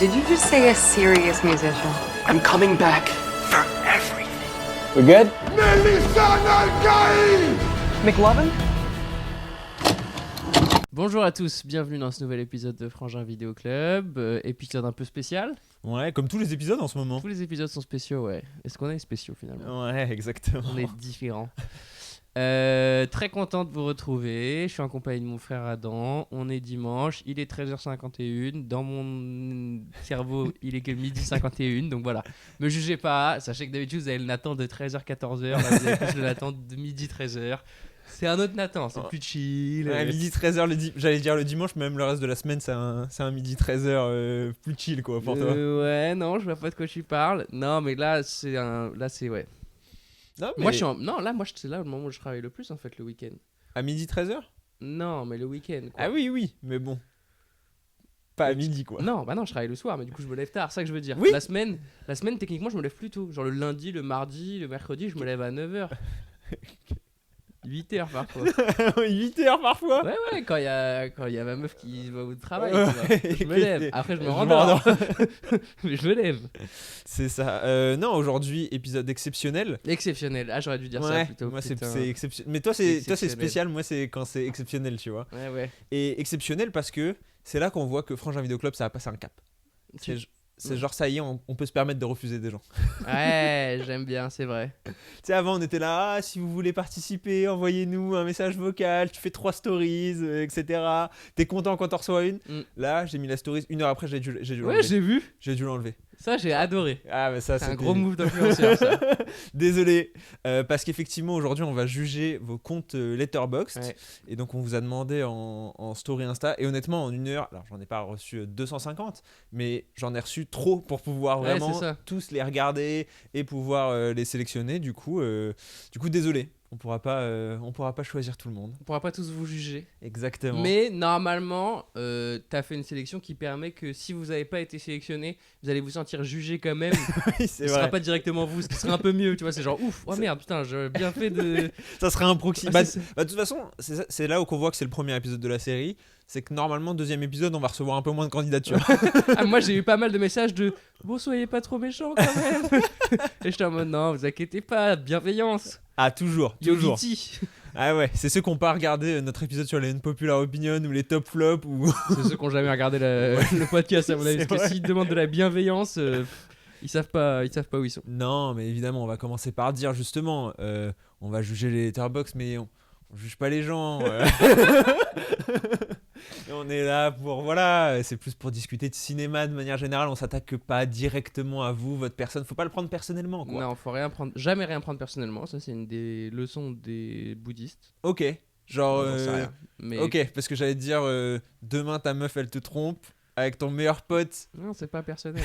Did you just say a serious musician? I'm coming back for everything. We good? McLovin? Bonjour à tous, bienvenue dans ce nouvel épisode de Frangin Vidéo Club, épisode un peu spécial. Ouais, comme tous les épisodes en ce moment. Tous les épisodes sont spéciaux, ouais. Est-ce qu'on est spéciaux finalement? Ouais, exactement. On est différents. Très content de vous retrouver, je suis en compagnie de mon frère Adam, on est dimanche, il est 13h51, dans mon cerveau il est que midi 51, donc voilà. Me jugez pas, sachez que d'habitude vous avez le Nathan de 13h-14h, là vous avez plus le Nathan de midi 13h. C'est un autre Nathan, c'est plus chill. Ouais, midi 13h, j'allais dire le dimanche, mais même le reste de la semaine, c'est un midi 13h plus chill quoi pour toi. Ouais, non, je vois pas de quoi tu parles. Non, mais là, c'est ouais. Non, mais... Moi, c'est là le moment où je travaille le plus en fait, le week-end. À midi 13h? Non, mais le week-end. Quoi. Ah oui, mais bon. Pas à midi quoi. Non, bah non, je travaille le soir, mais du coup, je me lève tard, c'est ça que je veux dire. Oui. La semaine, techniquement, je me lève plus tôt. Genre le lundi, le mardi, le mercredi, je me lève à 9h. 8h parfois. 8h parfois. Ouais, quand il y a ma meuf qui va au travail, Ouais, tu vois. Je me lève. Après, je me rendors. Mais je me lève. C'est ça. Non, aujourd'hui, épisode exceptionnel. Exceptionnel. Ah, j'aurais dû dire ça plutôt. Moi, c'est putain. exceptionnel. Mais toi, c'est Exceptionnel. spécial. Moi, c'est quand c'est exceptionnel, tu vois. Ouais. Et exceptionnel parce que c'est là qu'on voit que Frangin Vidéo Club, ça a passé un cap. C'est genre, ça y est, on peut se permettre de refuser des gens. Ouais, j'aime bien, c'est vrai. Tu sais, avant, on était là, si vous voulez participer, envoyez-nous un message vocal, tu fais 3 stories, etc. T'es content quand t'en reçois une. Là, j'ai mis la story, 1 heure après, j'ai dû l'enlever. Ouais, j'ai vu. J'ai dû l'enlever. Ça, j'ai adoré. Ah, mais ça, C'est un gros move d'influenceur, ça. Désolé, parce qu'effectivement, aujourd'hui, on va juger vos comptes Letterboxd. Ouais. Et donc, on vous a demandé en story Insta. Et honnêtement, en 1 heure, alors j'en ai pas reçu 250, mais j'en ai reçu trop pour pouvoir Ouais, vraiment c'est ça. tous les regarder et pouvoir les sélectionner. Du coup, désolé. On pourra pas choisir tout le monde. On pourra pas tous vous juger. Exactement. Mais normalement, t'as fait une sélection qui permet que si vous avez pas été sélectionné, vous allez vous sentir jugé quand même. Oui, Ce c'est sera vrai. pas directement vous, ce qui serait un peu mieux. Tu vois, c'est genre ouf, oh merde, putain, j'ai bien fait de. Ça serait un proxy. Ouais, Bah, c'est ça. de toute façon, c'est là où qu'on voit que c'est le premier épisode de la série. C'est que normalement, deuxième épisode, on va recevoir un peu moins de candidatures. Ah, moi, j'ai eu pas mal de messages de bon, soyez pas trop méchants quand même. Et j'étais en mode non, vous inquiétez pas, bienveillance. Ah, toujours. Yogiti. Ah ouais, c'est ceux qui n'ont pas regardé notre épisode sur les unpopular opinion ou les top flops ou... C'est ceux qui ont jamais regardé le podcast à mon avis. C'est Parce que vrai. s'ils demandent de la bienveillance, ils savent pas où ils sont. Non, mais évidemment, on va commencer par dire justement, on va juger les letterbox, mais on juge pas les gens. Et on est là pour, voilà, c'est plus pour discuter de cinéma de manière générale, on s'attaque pas directement à vous, votre personne, faut pas le prendre personnellement, quoi. Non, faut jamais rien prendre personnellement. Ça, c'est une des leçons des bouddhistes. Ok, genre... J'en sais rien. Mais Ok, parce que j'allais te dire, demain ta meuf elle te trompe avec ton meilleur pote. non, c'est pas personnel.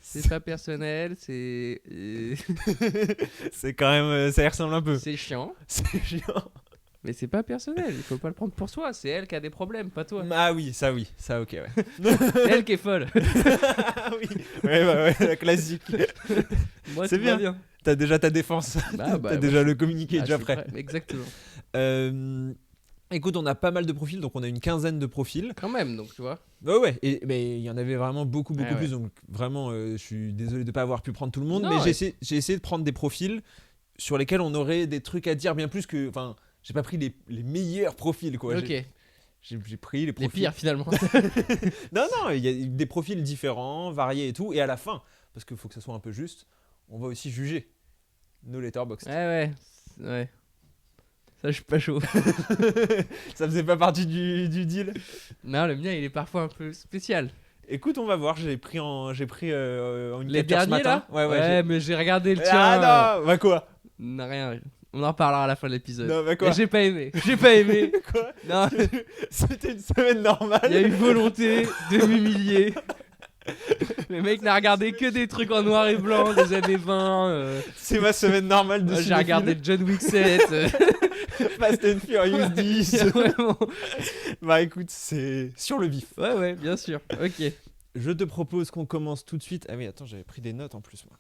C'est pas personnel. C'est C'est quand même, ça y ressemble un peu. c'est chiant, C'est chiant. mais c'est pas personnel. Il faut pas le prendre pour soi. C'est elle qui a des problèmes, pas toi. Ah oui, ça ok, ouais. C'est elle qui est folle. Ah oui, ouais, la classique. Moi, C'est tout va bien. T'as déjà ta défense. Bah, T'as déjà le communiqué Ah, déjà je suis prêt. Exactement. Écoute, on a pas mal de profils, donc on a une quinzaine de profils. Quand même, donc tu vois. Ouais, mais il y en avait vraiment beaucoup Ouais. plus, donc vraiment, je suis désolé de pas avoir pu prendre tout le monde, Non, mais ouais. j'ai essayé de prendre des profils sur lesquels on aurait des trucs à dire bien plus que... Enfin, j'ai pas pris les meilleurs profils, quoi. Ok. J'ai pris les Les profils... pires finalement. Non, il y a des profils différents, variés et tout, et à la fin, parce qu'il faut que ça soit un peu juste, on va aussi juger nos letterboxd. Ouais. Ça, je suis pas chaud. Ça faisait pas partie du deal. Non, le mien, il est parfois un peu spécial. Écoute, on va voir. J'ai pris en une Les capture ce derniers matin. là Ouais, mais j'ai regardé le tien. Ah non, bah quoi? Non, rien. On en reparlera à la fin de l'épisode. Non, bah quoi? Et j'ai pas aimé. Quoi? Non, C'était une semaine normale. il y a eu volonté de m'humilier. Le mec n'a regardé que des trucs en noir et blanc des années 20. C'est ma semaine normale de J'ai cinéphile. regardé John Wick 7. Fast and Furious 10. Vraiment. Bah écoute, c'est sur le vif. Ouais, bien sûr. Ok. Je te propose qu'on commence tout de suite. Ah oui, attends, j'avais pris des notes en plus, moi.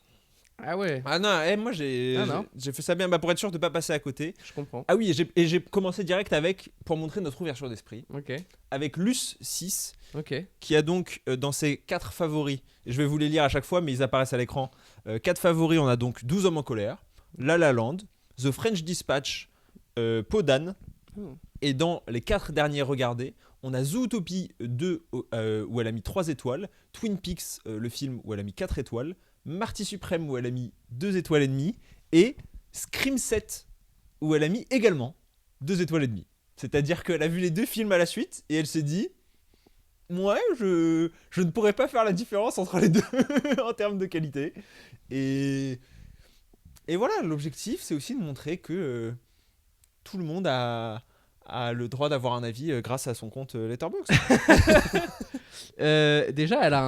Ah ouais, Ah non, moi j'ai non. fait ça bien pour être sûr de pas passer à côté. je comprends. Ah oui, et j'ai commencé direct avec, pour montrer notre ouverture d'esprit, Ok, avec Luce 6, ok. qui a donc dans ses 4 favoris, et je vais vous les lire à chaque fois, mais ils apparaissent à l'écran. 4 favoris, on a donc 12 hommes en colère, La La Land, The French Dispatch, Peau d'âne, Oh. et dans les 4 derniers regardés, on a Zootopie 2, où elle a mis 3 étoiles, Twin Peaks, le film, où elle a mis 4 étoiles, Marty Suprême, où elle a mis 2 étoiles et demie, et Scream 7, où elle a mis également 2 étoiles et demie. C'est-à-dire qu'elle a vu les 2 films à la suite, et elle s'est dit... Ouais, je ne pourrais pas faire la différence entre les deux en termes de qualité. Et voilà, l'objectif, c'est aussi de montrer que tout le monde a le droit d'avoir un avis grâce à son compte Letterboxd. Déjà, elle a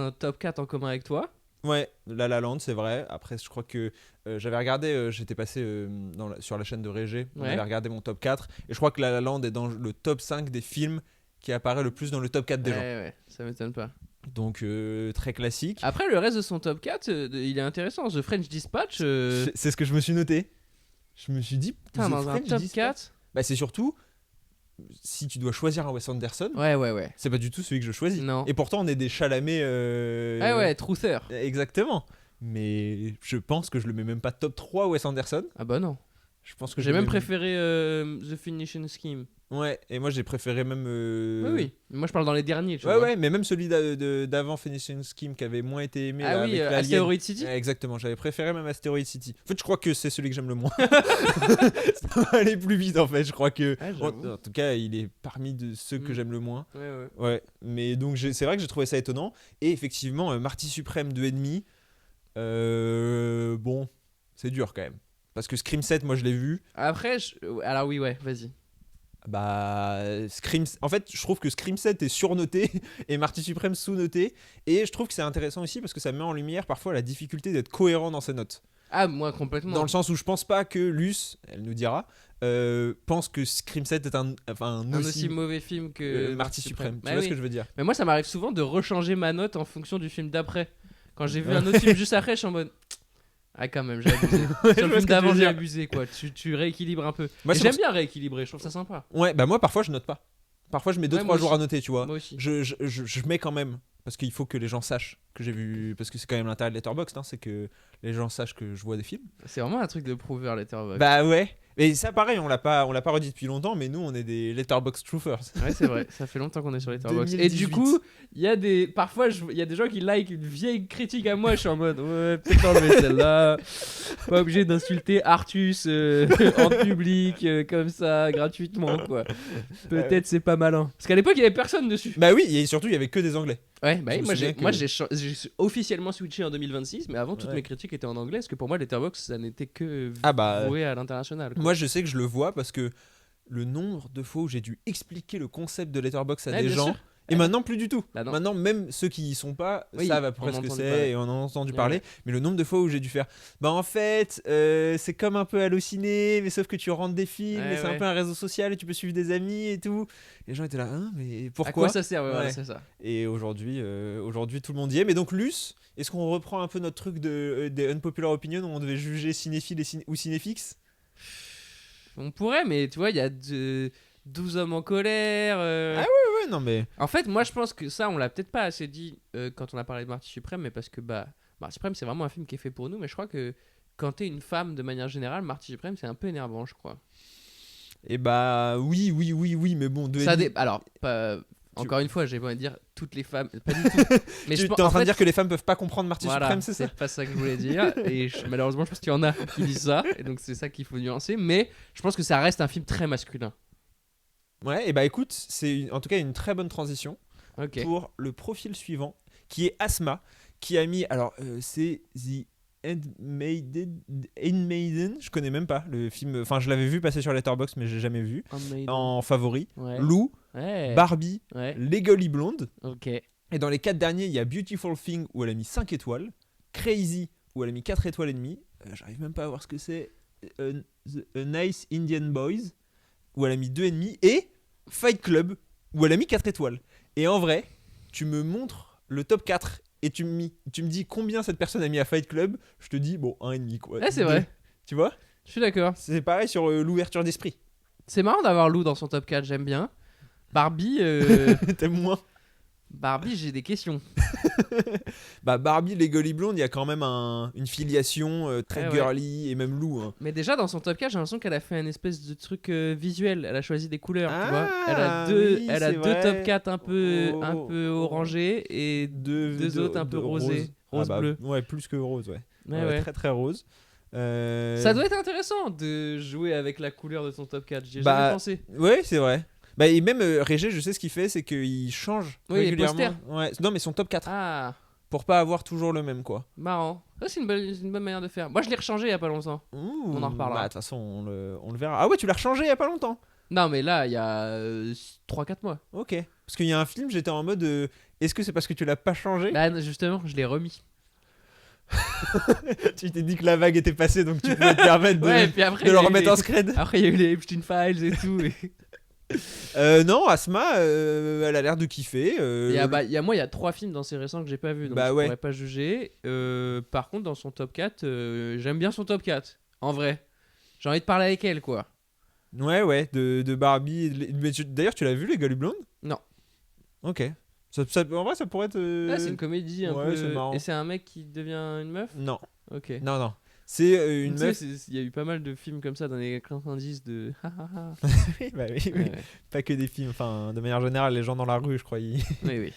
un top 4 en commun avec toi. Ouais, La La Land, c'est vrai. Après, je crois que j'avais regardé, j'étais passé sur la chaîne de Régé, on Ouais. avait regardé mon top 4, et je crois que La La Land est dans le top 5 des films qui apparaît le plus dans le top 4 des gens. Ouais, ça m'étonne pas. Donc, très classique. Après, le reste de son top 4, il est intéressant. The French Dispatch. C'est ce que je me suis noté. Je me suis dit, Putain, The dans un French top Dispatch. 4. Bah, c'est surtout, si tu dois choisir un Wes Anderson, Ouais. c'est pas du tout celui que je choisis. Non. Et pourtant, on est des Chalamet. Ah ouais, Truther. Exactement. Mais je pense que je le mets même pas top 3 Wes Anderson. Ah bah non. Je pense que J'ai je le même mets- préféré The Finishing Scheme. Ouais, et moi j'ai préféré même. Oui. Moi, je parle dans les derniers, tu Ouais, vois. ouais, mais même celui d'avant Finishing Scheme qui avait moins été aimé. Ah là, oui, avec l'Alien. Asteroid City. Exactement, j'avais préféré même Asteroid City. En fait, je crois que c'est celui que j'aime le moins. Ça va aller plus vite en fait, je crois que. Ouais, en, j'avoue. en tout cas, il est parmi de ceux que Mm. j'aime le moins. Ouais. Ouais, mais donc c'est vrai que j'ai trouvé ça étonnant. Et effectivement, Marty Suprême 2,5. Bon, c'est dur quand même. Parce que Scream 7, moi je l'ai vu. Après, alors oui, ouais, vas-y. Bah, en fait, je trouve que Scream 7 est surnoté et Marty Suprême sous-noté. Et je trouve que c'est intéressant aussi parce que ça met en lumière parfois la difficulté d'être cohérent dans ses notes. Ah, moi, complètement. Dans le sens où je pense pas que Luce, elle nous dira, pense que Scream 7 est un aussi mauvais film que Marty Suprême. Tu Bah vois oui. ce que je veux dire? Mais moi, ça m'arrive souvent de rechanger ma note en fonction du film d'après. Quand j'ai vu un autre film juste après, je suis en mode. Ah, quand même, j'ai abusé. je Sur vois le ce film que tu d'avant, veux j'ai dire. abusé, quoi. Tu rééquilibres un peu. Moi, Et c'est j'aime pour bien rééquilibrer, je trouve ça sympa. Ouais, bah moi parfois je note pas. Parfois je mets 2-3 Ouais, moi jours aussi. à noter, tu vois. Moi aussi. Je mets quand même. Parce qu'il faut que les gens sachent que j'ai vu. Parce que c'est quand même l'intérêt de Letterboxd, hein, c'est que les gens sachent que je vois des films. C'est vraiment un truc de prouver Letterboxd. Bah ouais. Et ça, pareil, on l'a pas redit depuis longtemps, mais nous, on est des Letterboxd truthers. Ouais, c'est vrai, ça fait longtemps qu'on est sur Letterboxd. Et 2018. du coup, il y a des. Parfois, il y a des gens qui like une vieille critique à moi, je suis en mode, ouais, peut-être enlever celle-là. Pas obligé d'insulter Artus en public, comme ça, gratuitement, quoi. Peut-être c'est pas malin. Parce qu'à l'époque, il y avait personne dessus. Bah oui, et surtout, il y avait que des Anglais. Ouais, bah Je oui, me moi, souviens j'ai, que- moi j'ai officiellement switché en 2026, mais avant, toutes Ouais. mes critiques étaient en anglais, parce que pour moi, Letterboxd, ça n'était que Ah bah. voué à l'international. quoi. Moi, je sais que je le vois parce que le nombre de fois où j'ai dû expliquer le concept de Letterboxd à Ouais, des bien gens. sûr. Et maintenant, plus du tout. Bah non. Maintenant, même ceux qui y sont pas Oui, savent à peu on près ce en que a entendu c'est parler. et on en a entendu Ouais, parler. ouais. Mais le nombre de fois où j'ai dû faire, bah en fait, c'est comme un peu Allociné, mais sauf que tu rentres des films, Ouais, et c'est un ouais. peu un réseau social et tu peux suivre des amis et tout. Et les gens étaient là, hein, mais À pourquoi quoi ça sert ouais, voilà, Ouais. c'est ça. Et aujourd'hui, tout le monde y est. Mais donc, Luce, est-ce qu'on reprend un peu notre truc des unpopular opinions où on devait juger cinéphiles ou cinéfix? On pourrait, mais tu vois, il y a 12 hommes en colère. Ah Ouais, non, mais. En fait, moi, je pense que ça, on l'a peut-être pas assez dit quand on a parlé de Marty Suprême, mais parce que Marty Suprême, c'est vraiment un film qui est fait pour nous. Mais je crois que quand t'es une femme, de manière générale, Marty Suprême, c'est un peu énervant, je crois. Et bah, oui, mais bon, Alors, encore une fois, j'ai pas envie de dire toutes les femmes, pas du tout. Mais tu je es en train fait, de dire que les femmes peuvent pas comprendre Marty voilà, Suprême, c'est ça? c'est pas ça que je voulais dire. Et malheureusement, je pense qu'il y en a qui disent ça. Et donc, c'est ça qu'il faut nuancer. Mais je pense que ça reste un film très masculin. Ouais, et bah écoute, en tout cas une très bonne transition Ok. pour le profil suivant, qui est Asma, qui a mis, alors c'est The Handmaiden, je connais même pas le film, enfin je l'avais vu passer sur Letterboxd mais j'ai jamais vu, en favori, Ouais. Lou, Ouais. Barbie, Ouais. Legally Blonde, Ok. et dans les 4 derniers il y a Beautiful Thing où elle a mis 5 étoiles, Crazy où elle a mis 4 étoiles et demie, j'arrive même pas à voir ce que c'est, A Nice Indian Boys où elle a mis 2,5 et Fight Club où elle a mis 4 étoiles. Et en vrai, tu me montres le top 4 et tu me dis combien cette personne a mis à Fight Club, je te dis bon 1,5 quoi. Ouais, c'est vrai. Tu vois? Je suis d'accord. C'est pareil sur l'ouverture d'esprit. C'est marrant d'avoir Lou dans son top 4, j'aime bien. Barbie, T'aimes moins? Barbie, j'ai des questions. Bah Barbie, Legally Blonde, il y a quand même une filiation très Ouais, ouais. girly et même Lou. Hein. Mais déjà dans son top 4, j'ai l'impression qu'elle a fait un espèce de truc visuel. Elle a choisi des couleurs, tu vois. Elle Ah, a deux, oui, elle a c'est deux vrai. top 4 un peu Oh. orangés et deux autres un peu rosés. Rose-bleu. Ouais, plus que rose, ouais. Ouais, ouais. Très très rose. Ça doit être intéressant de jouer avec la couleur de ton top 4. J'y ai Bah, jamais pensé. Ouais, c'est vrai. Bah, et même Régé, je sais ce qu'il fait, c'est qu'il change Oui, les régulièrement. posters. Ouais. Non, mais son top 4. Ah, Pour pas avoir toujours le même, quoi. marrant. Ça, c'est une bonne manière de faire. Moi, je l'ai rechangé il y a pas longtemps. Ouh, On en reparlera. bah, de toute façon, on le verra. Ah ouais, tu l'as rechangé il y a pas longtemps. Non, mais là, il y a 3-4 mois. Ok. Parce qu'il y a un film, j'étais en mode est-ce que c'est parce que tu l'as pas changé? Là, justement, je l'ai remis. Tu t'es dit que la vague était passée, donc tu pouvais te permettre Ouais, et puis après, de il y le a eu remettre les- en scred. Après, il y a eu les Epstein Files et tout. Non, Asma, elle a l'air de kiffer. Il y a 3 films dans ces récents que j'ai pas vu, donc Bah je ouais. pourrais pas juger. Par contre, dans son top 4, j'aime bien son top 4. En vrai. J'ai envie de parler avec elle, quoi. Ouais, de Barbie. Mais d'ailleurs, tu l'as vu, les Golly Blondes? Non. Ok. En vrai, ça pourrait être. Là, c'est une comédie un ouais, peu. c'est marrant. Et c'est un mec qui devient une meuf. Non, Ok. non. C'est une Tu sais, meuf. il y a eu pas mal de films comme ça dans les 90 de. Oui, bah oui, Ouais, oui. ouais. Pas que des films. Enfin, de manière générale, les gens dans la rue, je crois, ils Oui.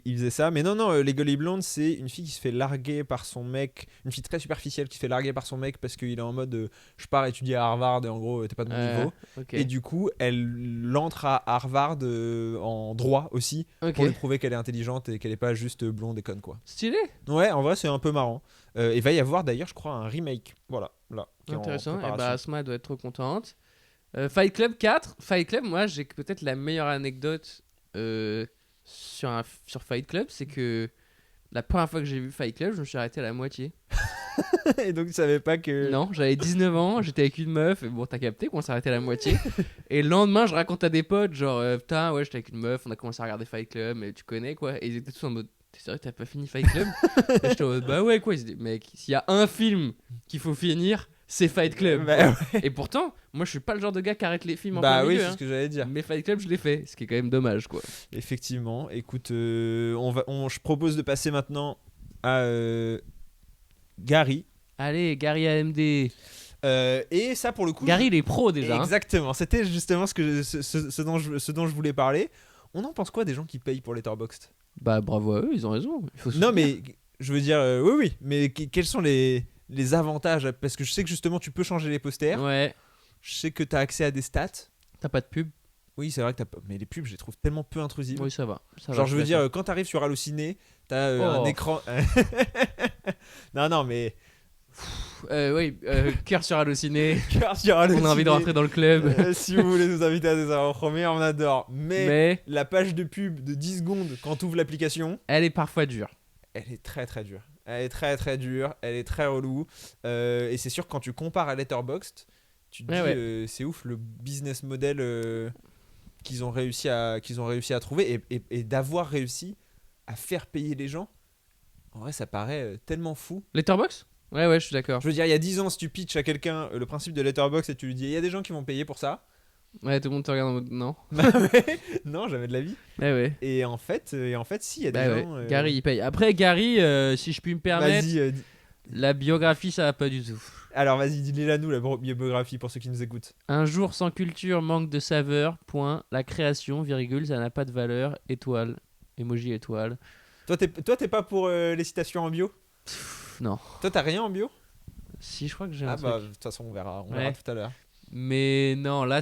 faisaient ça. Mais non, les Golly Blondes, c'est une fille qui se fait larguer par son mec. Une fille très superficielle qui se fait larguer par son mec parce qu'il est en mode je pars étudier à Harvard et en gros, t'es pas de mon niveau. Ok. Et du coup, elle entre à Harvard en droit aussi Ok. pour lui prouver qu'elle est intelligente et qu'elle est pas juste blonde et conne, quoi. Stylé. Ouais, en vrai, c'est un peu marrant. Il va y avoir d'ailleurs, je crois, un remake. Voilà, là. Qui est en Intéressant. Et bah, préparation. Asma elle doit être trop contente. Fight Club 4. Fight Club, moi, j'ai peut-être la meilleure anecdote sur Fight Club. C'est que la première fois que j'ai vu Fight Club, je me suis arrêté à la moitié. Et donc, tu savais pas que. Non, j'avais 19 ans, j'étais avec une meuf, et bon, t'as capté qu'on s'est arrêté à la moitié. Et le lendemain, je raconte à des potes, genre, putain, ouais, j'étais avec une meuf, on a commencé à regarder Fight Club, mais tu connais quoi. Et ils étaient tous en mode, t'es sérieux, t'as pas fini Fight Club? Et j'étais en mode, bah ouais, quoi. Ils disaient, mec, s'il y a un film qu'il faut finir, c'est Fight Club. Bah, Et pourtant, moi, je suis pas le genre de gars qui arrête les films en bah plein oui, milieu, c'est hein. ce que j'allais dire. Mais Fight Club, je l'ai fait, ce qui est quand même dommage, quoi. Effectivement. Écoute, je propose de passer maintenant à Gary. Allez, Gary AMD. Et ça, pour le coup. Gary, il est pro déjà. Hein. Exactement. C'était justement ce dont je voulais parler. On en pense quoi des gens qui payent pour Letterboxd? Bah, bravo à eux, ils ont raison. Il faut Non, soutenir. mais je veux dire, oui. Mais quels sont les avantages? Parce que je sais que justement, tu peux changer les posters. Ouais, Je sais que tu as accès à des stats. t'as pas de pub. Oui, c'est vrai que mais les pubs, je les trouve tellement peu intrusives. Oui, ça va. Ça Genre, va, je veux suis d'accord. dire, quand t'arrives sur Allociné, t'as un Oh. écran. non, mais. Oui, cœur sur Allociné. Cœur sur On a Allociné. envie de rentrer dans le club. Si vous voulez nous inviter à des avant-premières, on adore. Mais La page de pub de 10 secondes quand tu ouvres l'application, elle est parfois dure. elle est très très dure. Elle est très très dure, elle est très relou. Et c'est sûr que quand tu compares à Letterboxd, tu te Ouais, dis c'est ouf le business model qu'ils ont réussi à trouver et d'avoir réussi à faire payer les gens. En vrai, ça paraît tellement fou. Letterboxd? Ouais, je suis d'accord. Je veux dire, il y a 10 ans, si tu pitches à quelqu'un le principe de Letterboxd et tu lui dis il y a des gens qui vont payer pour ça. Ouais, tout le monde te regarde en mode non. Bah ouais, non, jamais de la vie. Ouais. Et en fait, si, il y a des Bah ouais. gens. Gary, il paye. Après, Gary, si je puis me permettre, Vas-y, la biographie, ça va pas du tout. alors vas-y, dis-les-la nous, la biographie, pour ceux qui nous écoutent. Un jour sans culture manque de saveur. Point. La création, virgule, ça n'a pas de valeur. Étoile. Emoji étoile. Toi, t'es pas pour les citations en bio? Non. Toi, t'as rien en bio? Si, je crois que j'ai un Ah bah, truc. de toute façon, on verra Ouais. tout à l'heure. Mais non, là,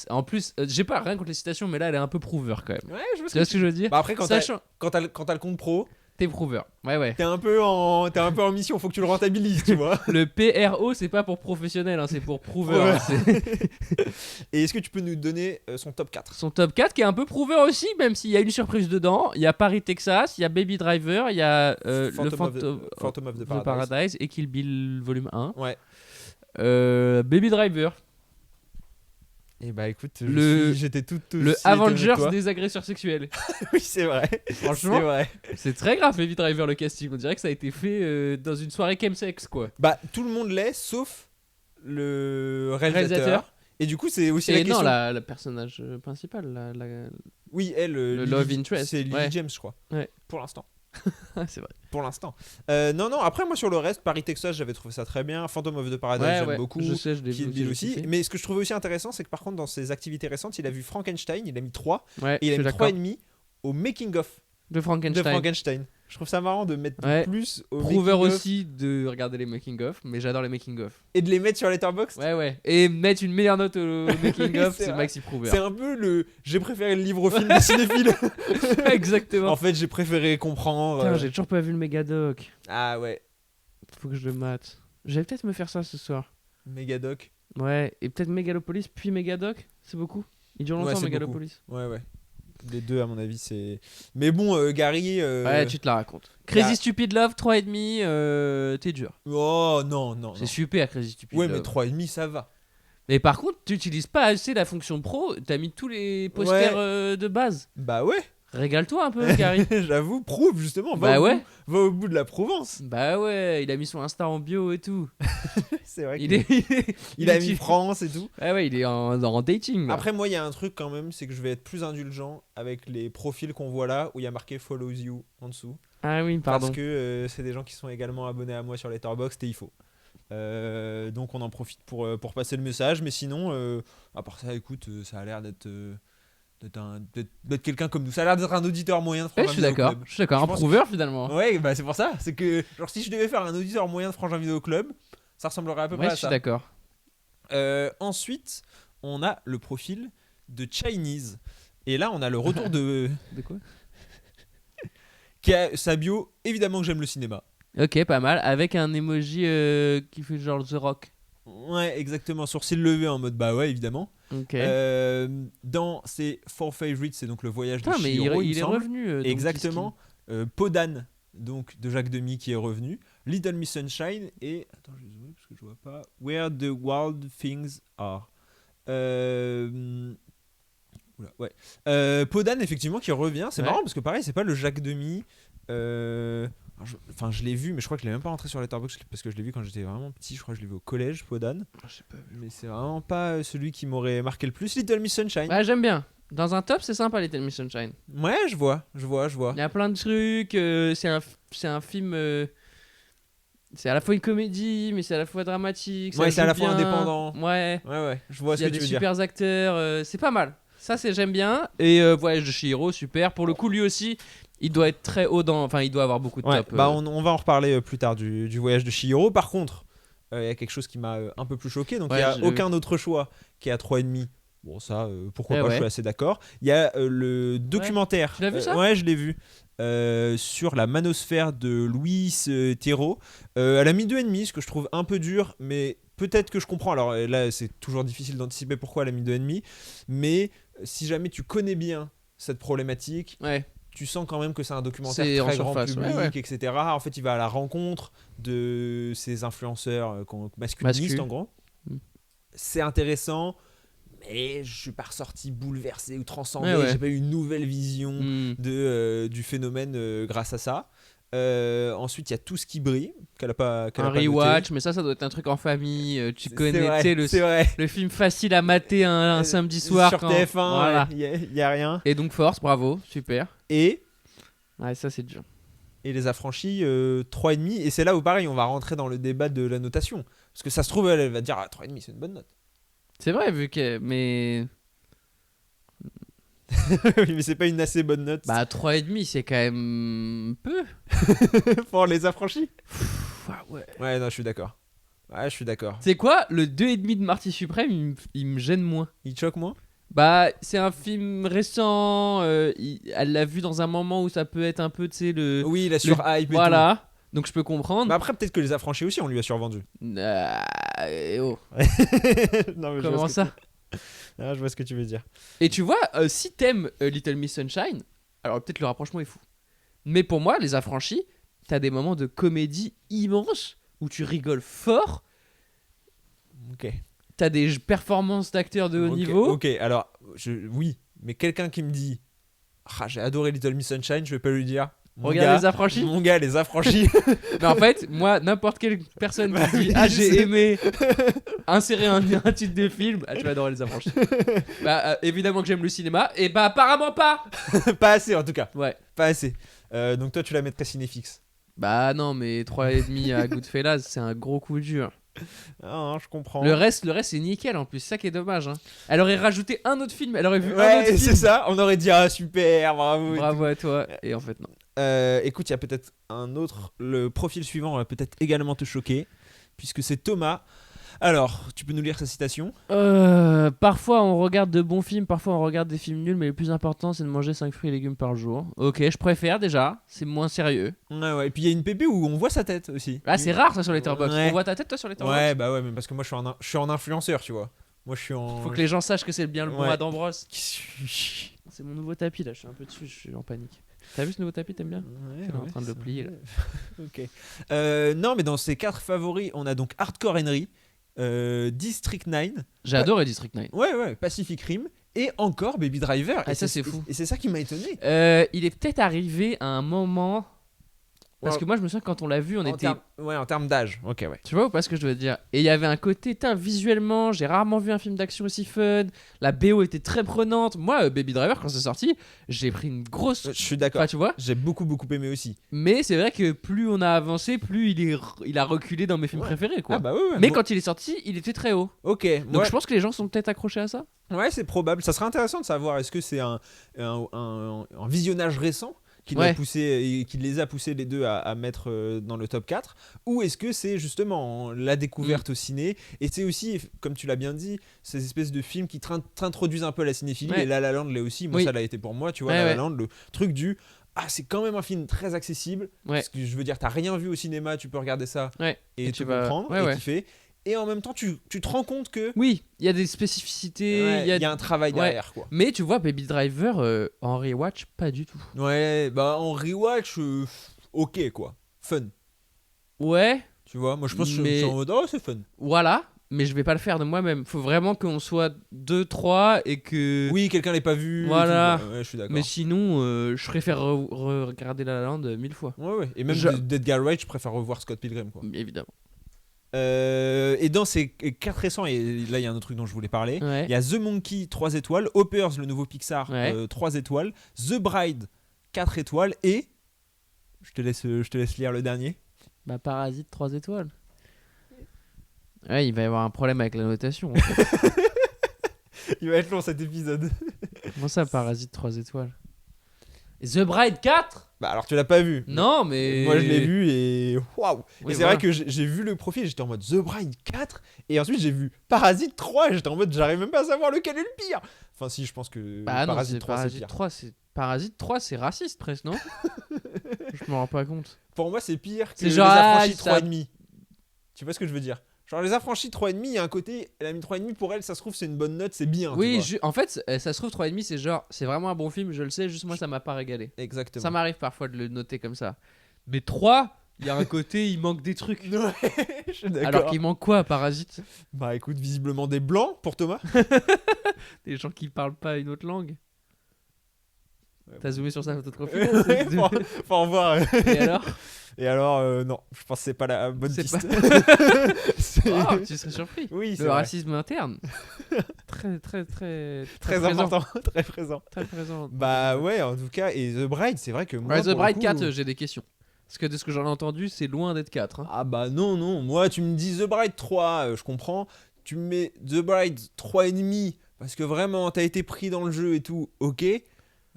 en plus, j'ai pas rien contre les citations, mais là, elle est un peu prouveur quand même. Ouais, je vois Tu vois ce que je veux dire? Bah après, quand t'as Sachant, le compte pro, t'es prouveur. Ouais. t'es un peu en mission, faut que tu le rentabilises, tu vois. Le PRO, c'est pas pour professionnel, hein, c'est pour prouveur. Ouais. Hein, c'est- Et est-ce que tu peux nous donner son top 4? Son top 4 qui est un peu prouveur aussi, même s'il y a une surprise dedans. Il y a Paris, Texas, il y a Baby Driver, il y a le Phantom of the The Paradise. Paradise et Kill Bill volume 1. Ouais. Baby Driver. Et bah écoute, j'étais tout Le aussi étonné de Avengers toi. des agresseurs sexuels. Oui, c'est vrai. Franchement. C'est vrai. C'est très grave, Heavy Driver, le casting. On dirait que ça a été fait dans une soirée chemsex, quoi. Bah tout le monde l'est, sauf le réalisateur. Réalisateur. Et du coup, c'est aussi la Et question. non, la personnage principal, la... Oui, elle, Le Lily- love interest, c'est Lily ouais. James, je crois. Ouais. Pour l'instant. c'est vrai. Pour l'instant. Non, après, moi, sur le reste, Paris, Texas, j'avais trouvé ça très bien. Phantom of the Paradise, j'aime beaucoup. Je sais, je l'ai Kill vu Bill aussi. aussi. Mais ce que je trouvais aussi intéressant, c'est que par contre, dans ses activités récentes, il a vu Frankenstein, il a mis 3. Ouais, Et il je a suis mis d'accord. 3,5 au making-of De de Frankenstein. Frankenstein. Je trouve ça marrant de mettre Ouais. plus au Prouveur making-of aussi de regarder les making-of, mais j'adore les making-of. et de les mettre sur Letterboxd. Ouais. Et mettre une meilleure note au making-of, C'est c'est vrai. Maxi Prouveur. C'est un peu le j'ai préféré le livre au film des cinéphiles. Exactement. En fait, j'ai préféré comprendre. Putain, j'ai toujours pas vu le Megadoc. Ah ouais, Faut que je le mate. J'allais peut-être me faire ça ce soir. Megadoc. Ouais, et peut-être Megalopolis puis Megadoc, c'est beaucoup. Il dure Ouais, longtemps c'est Megalopolis. Ouais. Les deux, à mon avis, c'est. Mais bon, Gary. Ouais, tu te la racontes. Crazy Bah- Stupid Love 3,5, t'es dur. Oh non. C'est super Crazy Stupid Ouais, Love. mais 3,5, ça va. Mais par contre, tu utilises pas assez la fonction pro, t'as mis tous les posters de base. Bah ouais, Régale-toi un peu, Gary. j'avoue, prouve justement. Bah ouais. Va au bout de la Provence. Bah ouais, il a mis son Insta en bio et tout. C'est vrai Il qu'il est. il a mis France et tout. Ah ouais, il est en dating. Là. Après, moi, il y a un truc quand même, c'est que je vais être plus indulgent avec les profils qu'on voit là où il y a marqué Follows You en dessous. Ah oui, pardon. Parce que c'est des gens qui sont également abonnés à moi sur Letterboxd et il faut. Donc on en profite pour passer le message. Mais sinon, à part ça, écoute, ça a l'air d'être quelqu'un comme nous. Ça a l'air d'être un auditeur moyen de Ouais, Frangin je suis Vidéo d'accord. Club. Je suis d'accord. Je Un pense prouveur finalement. Ouais, bah c'est pour ça. C'est que, genre, si je devais faire un auditeur moyen de Frangin Vidéo Club, ça ressemblerait à peu près Ouais, à je suis ça. d'accord. Ensuite, on a le profil de Chinese. Et là, on a le retour de. De quoi? Qui a sa bio, évidemment que j'aime le cinéma. Ok, pas mal. Avec un emoji qui fait genre The Rock. Ouais, exactement. Sourcil levé en mode bah ouais, évidemment. Ok. Dans ses Four Favorites, c'est donc le voyage Putain, de mais Chihiro, il me est semble. revenu. donc, Exactement. Podane, donc de Jacques Demy qui est revenu. Little Miss Sunshine et attends, je vais zoomer parce que je vois pas. Where the Wild Things Are. Oula, ouais. Podane effectivement qui revient. C'est Ouais. marrant parce que pareil, c'est pas le Jacques Demy. Enfin, je l'ai vu, mais je crois que je l'ai même pas rentré sur Letterboxd parce que je l'ai vu quand j'étais vraiment petit. Je crois que je l'ai vu au collège, Podane. Je sais pas. Mais c'est vraiment pas celui qui m'aurait marqué le plus. Little Miss Sunshine. Ouais, j'aime bien. Dans un top, c'est sympa, Little Miss Sunshine. Ouais, je vois. Il y a plein de trucs. C'est un film. C'est à la fois une comédie, mais c'est à la fois dramatique. ça Ouais, c'est à joue la fois bien. indépendant. Ouais. Ouais, je vois Il ce y a que tu des veux dire. super acteurs. C'est pas mal. Ça, j'aime bien. Et Voyage de Chihiro, super. Pour le coup, lui aussi, il doit être très haut dans. Enfin, il doit avoir beaucoup de Ouais, top. bah on va en reparler plus tard du voyage de Chihiro. Par contre, il y a quelque chose qui m'a un peu plus choqué. Donc il Ouais, n'y a j'ai aucun autre choix qui est à 3,5. Bon, ça, pourquoi Eh pas, ouais. je suis assez d'accord. Il y a le documentaire. Tu l'as vu, ça Ouais, je l'ai vu. Sur la manosphère de Louis Theroux. Elle a mis 2,5, ce que je trouve un peu dur, mais peut-être que je comprends. Alors là, c'est toujours difficile d'anticiper pourquoi elle a mis 2,5. Mais si jamais tu connais bien cette problématique, Ouais. tu sens quand même que c'est un documentaire C'est en très grand surface, public, ouais. etc. En fait, il va à la rencontre de ces influenceurs masculinistes, Mascu. en gros. Mm. C'est intéressant, mais je suis pas ressorti bouleversé ou transcendé. Ouais. J'ai pas eu une nouvelle vision Hmm. du phénomène grâce à ça. Ensuite, il y a Tout ce qui brille, qu'elle a pas Un noté. rewatch, mais ça doit être un truc en famille. Tu C'est connais, vrai, tu sais, c'est vrai. le film facile à mater un samedi soir. Sur quand... TF1, Voilà. il y a rien. Et donc, Force, bravo, super. Et Ouais, ça, c'est dur. Les affranchis 3,5. Et c'est là où pareil, on va rentrer dans le débat de la notation. Parce que ça se trouve, elle va dire 3,5 c'est une bonne note. C'est vrai, vu que. Mais. Oui, mais c'est pas une assez bonne note Bah, 3,5, c'est quand même. peu. pour les affranchis. Pff, ah ouais. Ouais, non, je suis d'accord. Ouais, je suis d'accord. C'est quoi, le 2,5 de Marty Suprême, il me gêne moins. Il te choque moins? Bah, c'est un film récent. Elle l'a vu dans un moment où ça peut être un peu, tu sais, le. Oui, la sur-hype et Voilà. Donc, je peux comprendre. tout. Bah après, peut-être que les affranchis aussi, on lui a survendu. Oh. Non, mais je vois Comment ce que ça? Ah, je vois ce que tu veux dire. Et tu vois, si t'aimes Little Miss Sunshine, alors peut-être le rapprochement est fou. Mais pour moi, Les Affranchis, t'as des moments de comédie immenses où tu rigoles fort. Ok. t'as des performances d'acteurs de haut Ok, niveau. Ok, alors, oui, mais quelqu'un qui me dit j'ai adoré Little Miss Sunshine, je vais pas lui dire. Regarde Les Affranchis. Mon gars, Les Affranchis. Mais en fait, moi, n'importe quelle personne Bah qui dit oui, ah, je j'ai sais. aimé insérer un titre de film, tu vas adorer Les Affranchis. Évidemment que j'aime le cinéma, et apparemment pas. Pas assez en tout cas, Ouais. pas assez. Donc toi, tu la mettrais cinéfixe. Bah non, mais 3,5 à Goodfellas, c'est un gros coup dur. Ah, je comprends. Le reste c'est nickel en plus, c'est ça qui est dommage. Hein. Elle aurait rajouté un autre film, elle aurait vu un autre Ouais, film. c'est ça, on aurait dit super, bravo. et Bravo à toi, et en fait non. tout. Écoute, il y a peut-être un autre, le profil suivant va peut-être également te choquer, puisque c'est Thomas. Alors, tu peux nous lire sa citation? Parfois on regarde de bons films, parfois on regarde des films nuls, mais le plus important c'est de manger 5 fruits et légumes par jour. Ok, je préfère déjà, c'est moins sérieux. Ouais, et puis il y a une pépé où on voit sa tête aussi. Ah, c'est rare ça sur Letterboxd. Ouais. On voit ta tête toi sur Letterboxd. Ouais, bah ouais, mais parce que moi je suis en influenceur, tu vois. Moi je suis en. Faut que les gens sachent que c'est bien le bon Ouais. Adam Bros. Qui suis- C'est mon nouveau tapis là, je suis un peu dessus, je suis en panique. T'as vu ce nouveau tapis, t'aimes bien? Ouais, T'es en train de le c'est plier, là. Ok. Non, mais dans ces 4 favoris, on a donc Hardcore Henry, District 9, J'ai adoré District 9. ouais, Pacific Rim, et encore Baby Driver. Ah, et ça, c'est fou. Et c'est ça qui m'a étonné. Il est peut-être arrivé à un moment. Parce Ouais. que moi je me souviens quand on l'a vu, on était. En termes d'âge. Ok, ouais. Tu vois ou pas ce que je veux dire? Et il y avait un côté, visuellement, j'ai rarement vu un film d'action aussi fun. La BO était très prenante. Moi, Baby Driver, quand c'est sorti, j'ai pris une grosse. Je suis d'accord. Enfin, tu vois? J'ai beaucoup aimé aussi. Mais c'est vrai que plus on a avancé, plus il a reculé dans mes films Ouais. préférés, quoi. Ah bah ouais. Mais moi- quand il est sorti, il était très haut. Ok. Donc je pense que les gens sont peut-être accrochés à ça. Ouais, c'est probable. Ça serait intéressant de savoir est-ce que c'est un visionnage récent qui, Ouais. qui les a poussés les deux à mettre dans le top 4, ou est-ce que c'est justement la découverte au ciné, et c'est aussi, comme tu l'as bien dit, ces espèces de films qui t'introduisent un peu à la cinéphilie. Ouais. Et La La Land l'est aussi. Moi, Oui. ça l'a été pour moi, tu vois. Ouais, La La ouais. Land, le truc du c'est quand même un film très accessible. Ouais. Parce que je veux dire, t'as rien vu au cinéma, tu peux regarder ça Ouais. et tu te vas- comprendre ouais, et ouais. kiffer. Et en même temps, tu te rends compte que Oui, il y a des spécificités. ouais, il y a... un travail Ouais. derrière, quoi. Mais tu vois, Baby Driver, en rewatch, pas du tout. Ouais, bah en rewatch, ok quoi, fun. Ouais, Tu vois, moi je pense que Mais- je suis en mode c'est fun. voilà. Mais je vais pas le faire de moi-même. Faut vraiment qu'on soit 2-3 et que. Oui, quelqu'un l'ait pas vu. et Voilà. tout, ouais, je suis d'accord. Mais sinon, je préfère regarder La La Land 1000 fois. Ouais. Et même Je- d'Edgar Wright, je préfère revoir Scott Pilgrim, quoi. Évidemment. Et dans ces 4 récents, et là il y a un autre truc dont je voulais parler, Ouais. il y a The Monkey 3 étoiles, Hoppers, le nouveau Pixar, Ouais. 3 étoiles, The Bride 4 étoiles, et je te laisse lire le dernier. Bah, Parasite 3 étoiles. Ouais, il va y avoir un problème avec la notation. En fait. Il va être long cet épisode. Comment ça, Parasite 3 étoiles? Et The Bride 4? Bah alors tu l'as pas vu. Non, mais. Moi je l'ai vu et waouh! Oui, Et c'est voilà. vrai que j'ai vu le profil, j'étais en mode The Bride 4, et ensuite j'ai vu Parasite 3, et j'étais en mode j'arrive même pas à savoir lequel est le pire. Enfin si, je pense que Bah non, Parasite c'est 3 c'est Parasite pire. 3, Parasite 3, c'est raciste presque, non? Je me rends pas compte. Pour moi c'est pire que C'est Les genre, Affranchis ça- 3,5. Tu vois ce que je veux dire? Genre Les Affranchis 3,5, il y a un côté, elle a mis 3,5 pour elle, ça se trouve c'est une bonne note, c'est bien. tu Oui, vois. en fait, ça se trouve 3,5, c'est genre, c'est vraiment un bon film, je le sais, juste moi ça m'a pas régalé. Exactement. Ça m'arrive parfois de le noter comme ça. Mais 3, il y a un côté, il manque des trucs. Ouais, je suis d'accord. Alors qu'il manque quoi, Parasite? Bah écoute, visiblement des blancs pour Thomas. Des gens qui parlent pas une autre langue. Ouais, T'as zoomé sur sa photo de profil? Ouais, faut en voir. Et alors? Et alors, non, je pense que c'est pas la bonne C'est piste. pas- Oh, tu serais surpris. Oui, c'est Le vrai. racisme interne. Très Très présent. important, très présent. Très présent. Bah ouais, en tout cas, et The Bride, c'est vrai que moi. Ouais, The pour le Bride coup, 4, j'ai des questions. Parce que de ce que j'en ai entendu, c'est loin d'être 4. Hein. Ah bah non, moi tu me dis The Bride 3, je comprends. Tu me mets The Bride 3,5 parce que vraiment t'as été pris dans le jeu et tout, ok.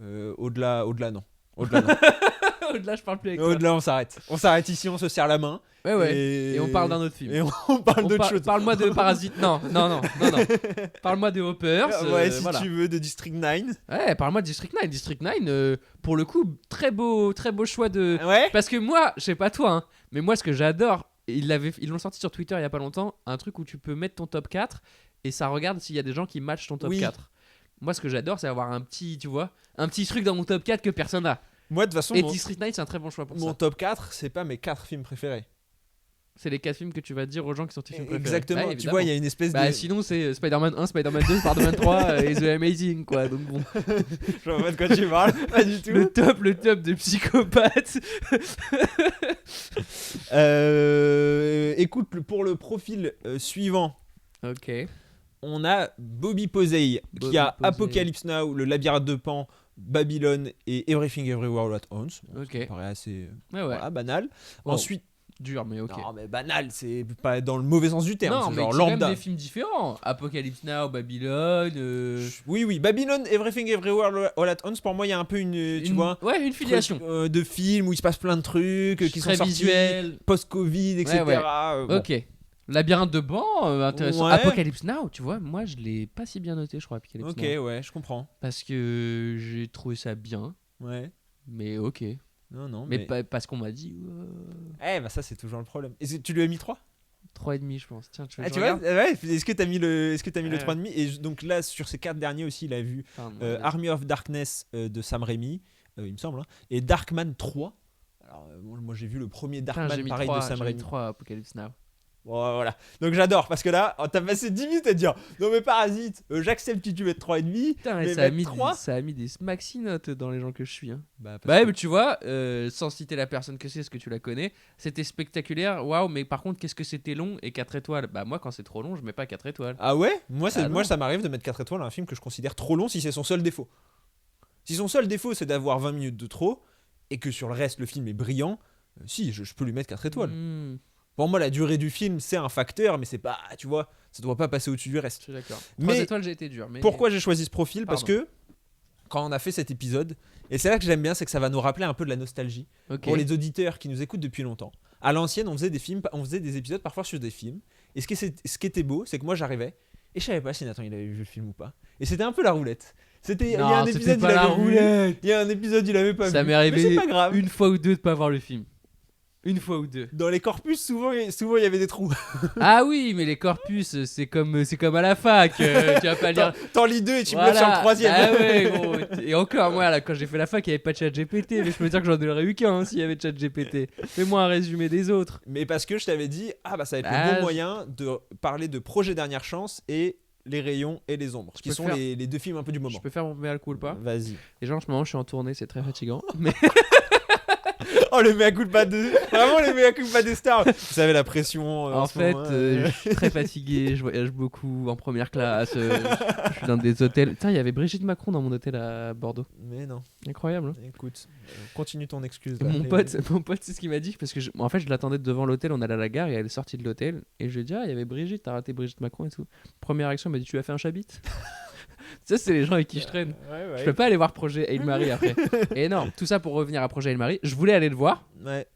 Au-delà, non. Au-delà, non. Au-delà, je parle plus avec toi. Au-delà, on s'arrête. On s'arrête ici, on se serre la main. Ouais. Et... Et on parle d'un autre film. Et on parle d'autre chose. Parle-moi de Parasite. Non. Parle-moi de Hoppers. Ouais, si voilà. tu veux, de District 9. Ouais, parle-moi de District 9. District 9, pour le coup, très beau choix de. Ouais. Parce que moi, je sais pas toi, hein, mais moi, ce que j'adore, ils l'ont sorti sur Twitter il y a pas longtemps, un truc où tu peux mettre ton top 4 et ça regarde s'il y a des gens qui matchent ton top Oui. 4. Moi, ce que j'adore, c'est avoir un petit, tu vois, un petit truc dans mon top 4 que personne n'a. Moi, de toute façon, Et District 9, c'est un très bon choix pour mon ça. top 4, c'est pas mes 4 films préférés. C'est les 4 films que tu vas dire aux gens qui sont tes films préférés. Exactement, Ouais, tu vois, il y a une espèce Bah de. sinon c'est Spider-Man 1, Spider-Man 2, Spider-Man 3 et The Amazing quoi. Donc bon, Je vois pas de quoi tu parles, pas du tout. le top de psychopathe. Écoute, pour le profil suivant, Ok. on a Bobby Posey qui Bobby a Posey. Apocalypse Now, Le Labyrinthe de Pan, Babylone et Everything Everywhere All at Once. Bon, Ok. Ça me paraît assez Ouais ouais. voilà, banal. Wow. Ensuite, Dur mais ok. non mais banal, c'est pas dans le mauvais sens du terme, Non c'est mais genre c'est quand même lambda. des films différents. Apocalypse Now, Babylone. Oui, Babylone, Everything Everywhere All at Once, pour moi il y a un peu une, tu vois, Ouais une filiation. truc, de films où il se passe plein de trucs qui sont Très sortis visuel. post-Covid, etc. Ouais. Bon. Ok. Labyrinthe de Ban, intéressant. Ouais. Apocalypse Now, tu vois, moi je l'ai pas si bien noté, je crois, Apocalypse Ok, Now. ouais, je comprends. Parce que j'ai trouvé ça bien, Ouais. mais ok. Non, Mais parce qu'on m'a dit Bah ça c'est toujours le problème. Est-ce que tu lui as mis 3 3,5 je pense. Tiens, tu veux que je tu vois, regarde ouais, est-ce que t'as mis le 3,5 Ouais. et donc là sur ces 4 derniers aussi il a vu Pardon, Army of Darkness de Sam Raimi, il me semble, hein, et Darkman 3. Alors moi j'ai vu le premier Putain, Darkman j'ai mis pareil 3, de Sam j'ai mis Raimi. 3 Apocalypse Now. Bon, voilà. Donc j'adore parce que là t'as passé 10 minutes à te dire non mais Parasite, j'accepte que tu mettes 3,5. Putain, mais et ça a, mettre 3 ça a mis des maxi notes dans les gens que je suis. Hein. Bah, parce Bah, que- mais tu vois, sans citer la personne que c'est, parce que tu la connais, c'était spectaculaire. Waouh, mais par contre, qu'est-ce que c'était long et 4 étoiles. Bah, moi, quand c'est trop long, je mets pas 4 étoiles. Ah ouais, moi Ah non. ça m'arrive de mettre 4 étoiles à un film que je considère trop long si c'est son seul défaut. Si son seul défaut c'est d'avoir 20 minutes de trop et que sur le reste le film est brillant, si je peux lui mettre 4 étoiles. Hmm, Pour moi la durée du film c'est un facteur mais c'est pas, tu vois, ça doit pas passer au-dessus du je reste. suis d'accord. 3 Mais étoiles, j'ai été dur. Mais... Pourquoi j'ai choisi ce profil? Parce Pardon. que quand on a fait cet épisode, et c'est là que j'aime bien, c'est que ça va nous rappeler un peu de la nostalgie Ok. pour les auditeurs qui nous écoutent depuis longtemps. À l'ancienne, on faisait des épisodes parfois sur des films. Et ce qui était beau, c'est que moi j'arrivais et je savais pas si Nathan il avait vu le film ou pas. Et c'était un peu la roulette. Il y a Non, un c'était épisode pas il la avait vu. roulette. Il y a un épisode il avait pas Ça vu. m'est arrivé Mais c'est pas grave. une fois ou deux de pas voir le film. Une fois ou deux. Dans les corpus, souvent il y avait des trous. Ah oui, mais les corpus, c'est comme à la fac. Tu vas pas lire. T'en lis deux et tu me lèves sur le troisième. Ah ouais, gros. Et encore, moi, là, quand j'ai fait la fac, il n'y avait pas de chat GPT. Mais je peux dire que j'en aurais eu qu'un s'il y avait chat GPT. Fais-moi un résumé des autres. Mais parce que je t'avais dit, ça va être Ah, le bon je- moyen de parler de Projet Dernière Chance et Les Rayons et les Ombres, qui peux sont faire- les deux films un peu du moment. Je peux faire mon mea culpa. Vas-y. Et genre, en ce moment, je suis en tournée, c'est très fatigant. Mais Oh, le mea culpa Vraiment, les mea culpa des stars. Vous savez, la pression. en ce fait, moment, je suis très fatigué. Je voyage beaucoup en première classe. Je suis dans des hôtels. Putain, il y avait Brigitte Macron dans mon hôtel à Bordeaux. Mais non, Incroyable. Hein. écoute, continue ton excuse. Et là, mon mais- pote, c'est ce qu'il m'a dit parce que en fait je l'attendais devant l'hôtel, on allait à la gare et elle est sortie de l'hôtel et je lui ai dit il y avait Brigitte, t'as raté Brigitte Macron et tout. Première réaction, il m'a dit tu as fait un chabit. Ça c'est les gens avec qui je traîne. Je peux pas aller voir Projet Hail Mary après. Et non, tout ça pour revenir à Projet Hail Mary, je voulais aller le voir. Ouais.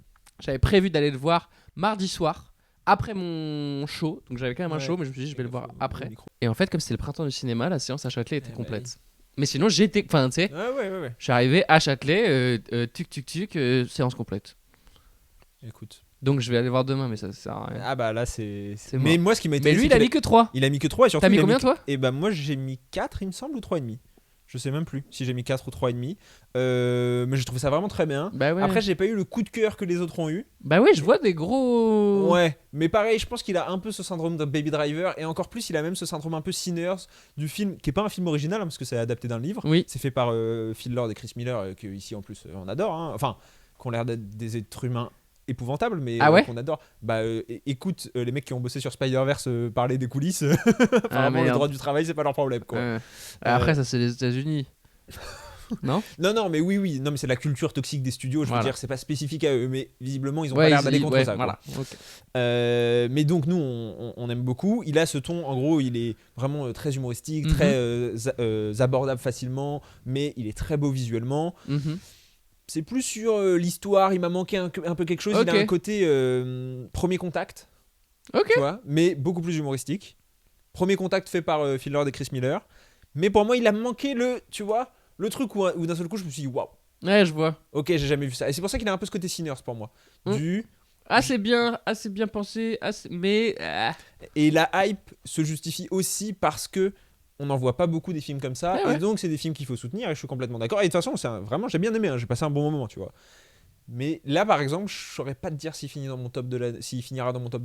J'avais prévu d'aller le voir mardi soir après mon show, donc j'avais quand même un Ouais. show mais je me suis dit je vais le voir Au après. micro. Et en fait comme c'était le printemps du cinéma, la séance à Châtelet était bah complète. Mais sinon j'étais, enfin tu sais, Ouais. je suis arrivé à Châtelet, tuc, séance complète. Écoute. Donc je vais aller voir demain, mais ça sert à rien. Ah bah là, c'est. C'est Mais mort. moi, ce qui m'a été. Mais lui, il a mis que 3. Il a mis que 3 et surtout. T'as mis il a combien, toi Et bah, moi, j'ai mis 4, il me semble, ou 3,5. Je sais même plus si j'ai mis 4 ou 3,5. Mais j'ai trouvé ça vraiment très bien. Bah ouais. Après, j'ai pas eu le coup de cœur que les autres ont eu. Bah ouais, je vois des gros. Ouais, mais pareil, je pense qu'il a un peu ce syndrome de Baby Driver et encore plus, il a même ce syndrome un peu Sinners du film qui est pas un film original hein, parce que c'est adapté d'un livre. Oui. C'est fait par Phil Lord et Chris Miller que ici en plus on adore. Hein. Enfin, qu'on l'air d'être des êtres humains épouvantables, mais Ah ouais qu'on adore. Bah écoute, les mecs qui ont bossé sur Spider-Verse parler des coulisses. Ah, Apparemment, le merde. droit du travail, c'est pas leur problème quoi. Ouais. Après, ça, c'est les États-Unis. Non. Non, mais oui, non, mais c'est la culture toxique des studios. Je veux Voilà. dire, c'est pas spécifique à eux, mais visiblement, ils ont Ouais, pas l'air ils- d'aller contre ouais, ça. Quoi. Voilà. Ok. Mais donc nous on aime beaucoup. Il a ce ton, en gros, il est vraiment très humoristique, Mhm. très abordable facilement, mais il est très beau visuellement. Mhm. C'est plus sur l'histoire, il m'a manqué un peu quelque chose. Ok. Il a un côté premier contact, Ok. tu vois, mais beaucoup plus humoristique. Premier contact fait par Phil Lord et Chris Miller. Mais pour moi, il a manqué tu vois, le truc où d'un seul coup je me suis dit waouh, Ouais, je vois. ok, j'ai jamais vu ça. Et c'est pour ça qu'il a un peu ce côté Sinners pour moi. Mm. Assez bien pensé, mais. Et la hype se justifie aussi parce que on n'en voit pas beaucoup des films comme ça, Ouais, ouais. et donc c'est des films qu'il faut soutenir, et je suis complètement d'accord. Et de toute façon, vraiment, j'ai bien aimé, hein, j'ai passé un bon moment, tu vois. Mais là, par exemple, je saurais pas te dire s'il finira dans mon top de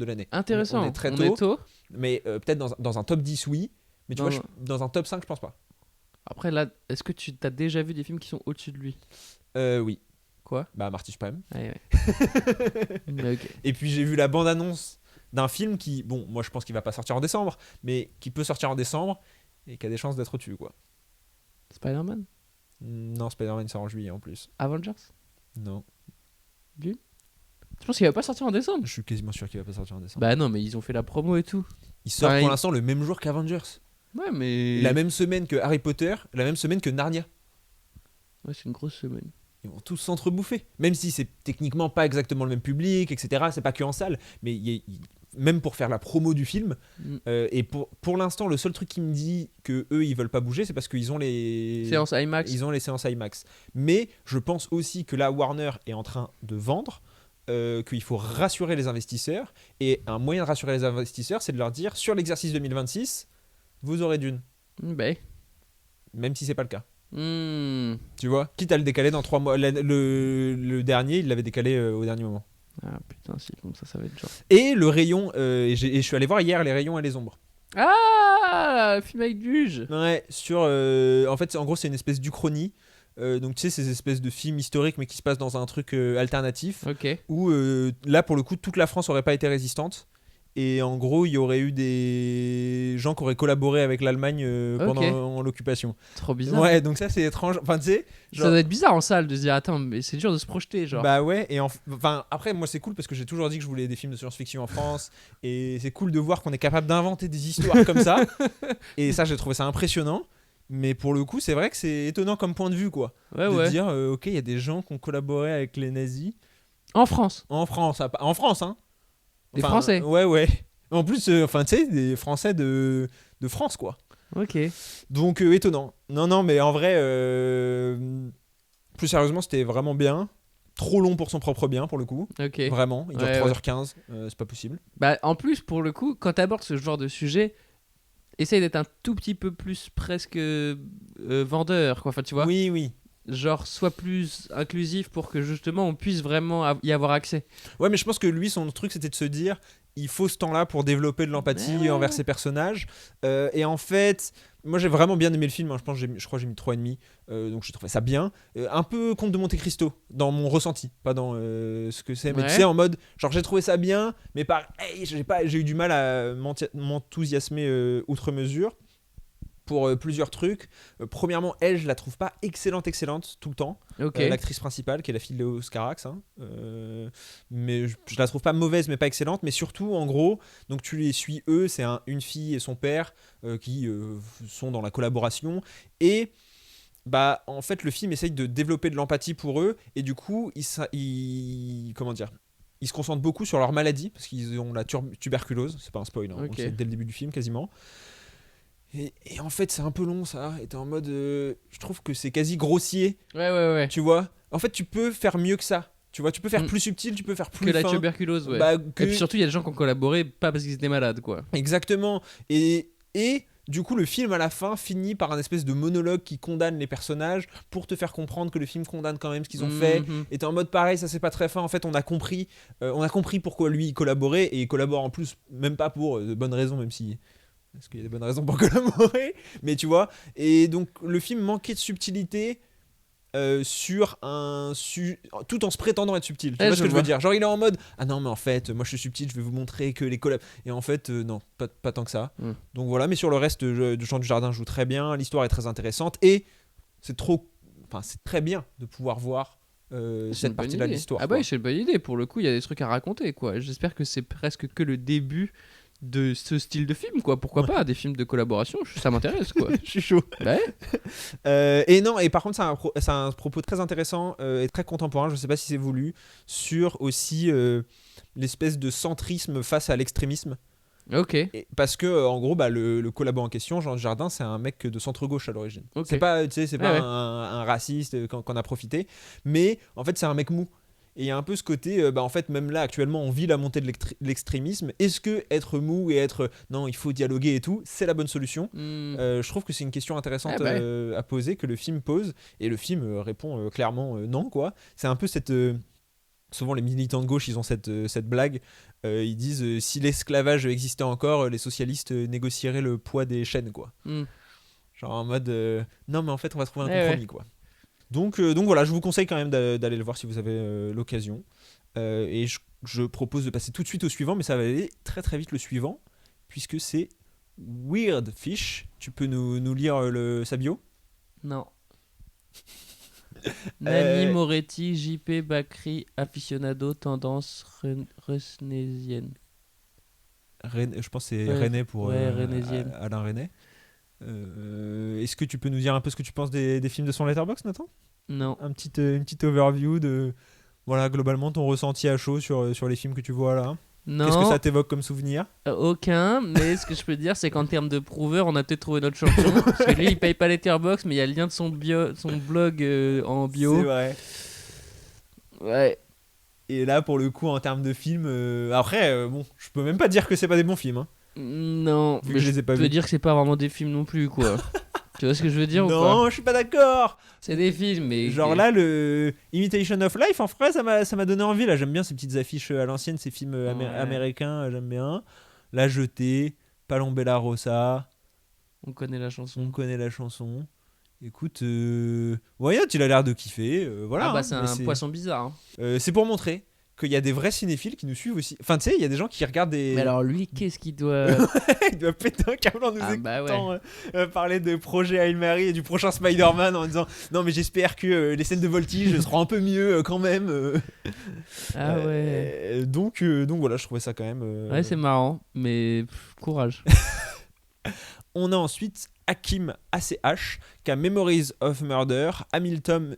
l'année. Intéressant. On est très On tôt, est tôt. mais peut-être dans un top 10, oui. Mais tu Non, vois, non. dans un top 5, je pense pas. Après, là, est-ce que tu t'as déjà vu des films qui sont au-dessus de lui? Oui. Quoi? Bah, Marty Suprême. Ouais, ouais. Mais ok. Et puis, j'ai vu la bande-annonce d'un film qui, bon, moi, je pense qu'il va pas sortir en décembre, mais qui peut sortir en décembre et qui a des chances d'être au-dessus, quoi. Spider-Man? Non, Spider-Man sort en juillet, en plus. Avengers? Non. Je pense qu'il va pas sortir en décembre. Je suis quasiment sûr qu'il va pas sortir en décembre. Bah non, mais ils ont fait la promo et tout. Il sort pareil. pour l'instant le même jour qu'Avengers. Ouais, mais. La même semaine que Harry Potter, la même semaine que Narnia. Ouais, c'est une grosse semaine. Ils vont tous s'entrebouffer. Même si c'est techniquement pas exactement le même public, etc. C'est pas que en salle. Mais même pour faire la promo du film. Et pour l'instant, le seul truc qui me dit que eux ils veulent pas bouger, c'est parce qu'ils ont les Séance IMAX. Ils ont les séances IMAX. Mais je pense aussi que là, Warner est en train de vendre. Qu'il faut rassurer les investisseurs. Et un moyen de rassurer les investisseurs, c'est de leur dire sur l'exercice 2026, vous aurez Dune. Bah. Même si c'est pas le cas. Hmm. Tu vois, quitte à le décaler dans 3 mois. Le dernier, il l'avait décalé au dernier moment. Ah putain, si, comme ça va être genre. Et le rayon, et je suis allé voir hier les rayons et les ombres. Ah, film avec Duge. Ouais, en fait, en gros, c'est une espèce d'uchronie. Donc, tu sais, ces espèces de films historiques, mais qui se passent dans un truc alternatif. Ok. Où là, pour le coup, toute la France aurait pas été résistante. Et en gros, il y aurait eu des gens qui auraient collaboré avec l'Allemagne pendant l'occupation. Trop bizarre. Ouais, donc ça, c'est étrange. Enfin, tu sais. Ça doit être bizarre en salle de se dire attends, mais c'est dur de se projeter, genre. Bah ouais, et enfin après moi c'est cool parce que j'ai toujours dit que je voulais des films de science-fiction en France et c'est cool de voir qu'on est capable d'inventer des histoires comme ça. Et ça j'ai trouvé ça impressionnant, mais pour le coup c'est vrai que c'est étonnant comme point de vue quoi. Ouais, de ouais. dire ok il y a des gens qui ont collaboré avec les nazis En France. en France, hein. Des Français. Ouais. En plus enfin tu sais des Français de France quoi. Ok. Donc étonnant. Non mais en vrai plus sérieusement c'était vraiment bien. Trop long pour son propre bien pour le coup. Ok. Vraiment, il dure Ouais, 3h15, c'est pas possible. Bah en plus pour le coup, quand t'abordes ce genre de sujet, essaye d'être un tout petit peu plus presque vendeur, quoi. Enfin tu vois. Oui. Genre sois plus inclusif pour que justement on puisse vraiment y avoir accès. Ouais, mais je pense que lui, son truc, c'était de se dire, il faut ce temps-là pour développer de l'empathie Ouais. envers ses personnages. Et en fait, moi, j'ai vraiment bien aimé le film. Hein. Je crois que j'ai mis 3,5. Donc, j'ai trouvé ça bien. Un peu Comte de Monte Cristo, dans mon ressenti, pas dans ce que c'est. Mais Ouais. tu sais, en mode, genre, j'ai trouvé ça bien, mais pareil, j'ai eu du mal à m'enthousiasmer outre mesure. Pour plusieurs trucs. Premièrement, elle, je la trouve pas excellente tout le temps. Ok. L'actrice principale, qui est la fille de Léo Scarax. Hein. Mais je la trouve pas mauvaise, mais pas excellente. Mais surtout, en gros, donc tu les suis eux, c'est une fille et son père qui sont dans la collaboration. Et bah, en fait, le film essaye de développer de l'empathie pour eux. Et du coup, comment dire, ils se concentrent beaucoup sur leur maladie, parce qu'ils ont la tuberculose. C'est pas un spoil, hein, on le sait dès le début du film quasiment. Et en fait c'est un peu long ça, et t'es en mode je trouve que c'est quasi grossier, Ouais. tu vois. En fait tu peux faire mieux que ça, tu vois, tu peux faire plus subtil, tu peux faire plus Que la fin. tuberculose, ouais. Bah, Et puis surtout il y a des gens qui ont collaboré pas parce qu'ils étaient malades, quoi. Exactement. Et du coup le film à la fin finit par un espèce de monologue qui condamne les personnages pour te faire comprendre que le film condamne quand même ce qu'ils ont fait. Et t'es en mode pareil, ça c'est pas très fin. En fait on a compris pourquoi lui il collaborait, et il collabore en plus même pas pour de bonnes raisons, même si parce qu'il y a des bonnes raisons pour collaborer, mais tu vois. Et donc le film manquait de subtilité sur tout en se prétendant être subtil. Tu vois ce que je veux dire? Genre il est en mode ah non mais en fait moi je suis subtil, je vais vous montrer que les collabs, et en fait non, pas tant que ça. Donc voilà, mais sur le reste Jean Dujardin joue très bien, l'histoire est très intéressante, et c'est très bien de pouvoir voir cette partie-là de l'histoire. Ah bah oui, c'est une bonne idée. Pour le coup, il y a des trucs à raconter, quoi. J'espère que c'est presque que le début de ce style de film, quoi. Pourquoi pas des films de collaboration, ça m'intéresse, quoi. Je suis chaud. Ouais. Et par contre c'est un propos très intéressant et très contemporain, je sais pas si c'est voulu, sur aussi l'espèce de centrisme face à l'extrémisme. Ok. Parce que en gros le collabo en question, Jean Dujardin, c'est un mec de centre gauche à l'origine. Ok. C'est pas Ouais. un raciste qu'on a profité, mais en fait c'est un mec mou. Et il y a un peu ce côté, en fait, même là, actuellement, on vit la montée de l'extrémisme. Est-ce que être mou et être non, il faut dialoguer et tout, c'est la bonne solution? Je trouve que c'est une question intéressante à poser, que le film pose. Et le film répond clairement non, quoi. C'est un peu cette souvent les militants de gauche, ils ont cette blague. Ils disent si l'esclavage existait encore, les socialistes négocieraient le poids des chaînes, quoi. Genre en mode non, mais en fait, on va trouver un compromis, quoi. Donc voilà, je vous conseille quand même d'aller le voir si vous avez l'occasion. Et je propose de passer tout de suite au suivant, mais ça va aller très très vite le suivant, puisque c'est Weird Fish. Tu peux nous lire sa bio ? Non. Nani Moretti, JP Bakri, aficionado, tendance resnésienne. Je pense que c'est René pour Renésienne. Alain René. Est-ce que tu peux nous dire un peu ce que tu penses des films de son Letterboxd, Nathan ? Non. Une petite overview de voilà, globalement ton ressenti à chaud sur les films que tu vois là. Non. Qu'est-ce que ça t'évoque comme souvenir ? Aucun, mais ce que je peux dire, c'est qu'en termes de prouveur, on a peut-être trouvé notre champion. Parce que lui, il paye pas Letterboxd, mais il y a le lien de son blog en bio. C'est vrai. Ouais. Et là, pour le coup, en termes de films, après, bon, je peux même pas dire que c'est pas des bons films. Hein, non, vu mais que je les ai pas peux vus. dire que c'est pas vraiment des films non plus, quoi. Tu vois ce que je veux dire ou pas ? Non, je suis pas d'accord. C'est des films, mais... Genre là, le Imitation of Life, en vrai, ça m'a donné envie. Là, j'aime bien ces petites affiches à l'ancienne, ces films américains, j'aime bien. La Jetée, Palom Bella Rosa. On connaît la chanson. On connaît la chanson. Écoute, Wyatt, il a l'air de kiffer. Voilà, ah bah hein, c'est un poisson bizarre. Hein. C'est pour montrer qu'il y a des vrais cinéphiles qui nous suivent aussi. Enfin, tu sais, il y a des gens qui regardent des... Mais alors lui, qu'est-ce qu'il doit... Il doit péter un câble en nous écoutant ouais. Parler de projet Hail Mary et du prochain Spider-Man en disant non mais j'espère que les scènes de voltige seront un peu mieux quand même. Ah ouais. Donc voilà, je trouvais ça quand même... Ouais, c'est marrant, mais courage. On a ensuite Hakim ACH qui a Memories of Murder, Hamilton,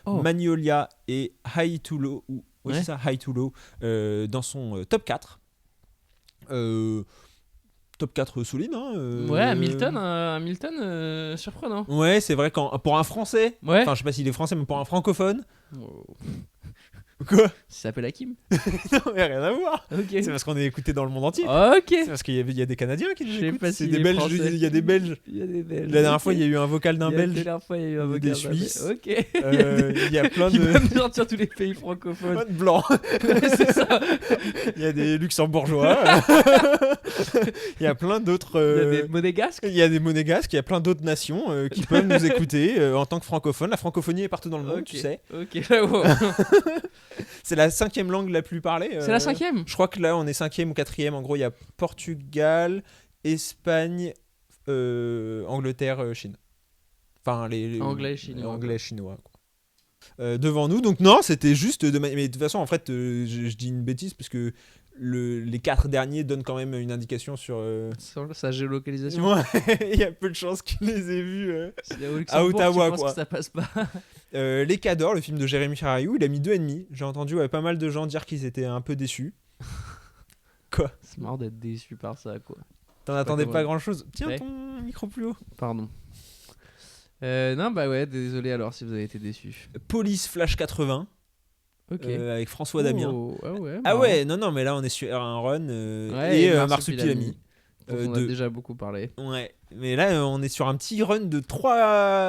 Magnolia et High to Low, c'est ça, High to Low, dans son top 4. Top 4 solide, hein. Ouais, Hamilton surprenant. Ouais, c'est vrai, pour un français, ouais. Enfin, je sais pas s'il est français, mais pour un francophone. Oh. Quoi ? Ça s'appelle Hakim. Non, mais rien à voir. Ok. C'est parce qu'on est écouté dans le monde entier. Ok. C'est parce qu'il y a des Canadiens qui nous Je sais écoutent. pas C'est s'il des est Belges. français. Il y a des Belges. Il y a des Belges. La dernière fois, il y a eu un vocal d'un Belge. La dernière fois, il y a eu un vocal des d'un Suisses. Belge. Ok. Il y a plein Il va de... me sortir tous les pays francophones. Plein de blancs. Ouais, c'est ça. Il y a des luxembourgeois. Il y a plein d'autres... Il y a des monégasques. Il y a des monégasques. Il y a plein d'autres nations qui peuvent nous écouter en tant que francophones. La francophonie est partout dans le monde, tu sais. Ok, wow. C'est la 5e langue la plus parlée. C'est la 5e. Je crois que là, on est 5e ou 4e. En gros, il y a Portugal, Espagne, Angleterre, Chine. Enfin, les Anglais et chinois. Anglais, chinois, quoi. Devant nous. Donc non, c'était juste... Mais de toute façon, en fait, je dis une bêtise parce que les 4 derniers donnent quand même une indication sur sa géolocalisation. Ouais, il y a peu de chances qu'il les ait vus à Ottawa, quoi. Que ça passe pas. Les Cadors, le film de Jérémy Ferrariou, il a mis 2,5. J'ai entendu pas mal de gens dire qu'ils étaient un peu déçus. Quoi ? C'est marrant d'être déçu par ça, quoi. T'en attendais pas grand chose. Tiens, ouais. Ton micro plus haut. Pardon. Non, bah ouais, désolé alors si vous avez été déçu. Police Flash 80. Ok. Avec François Damien. Ah ouais, non, mais là on est sur un run et Marsupilami. On a déjà beaucoup parlé. Ouais, mais là on est sur un petit run de 3.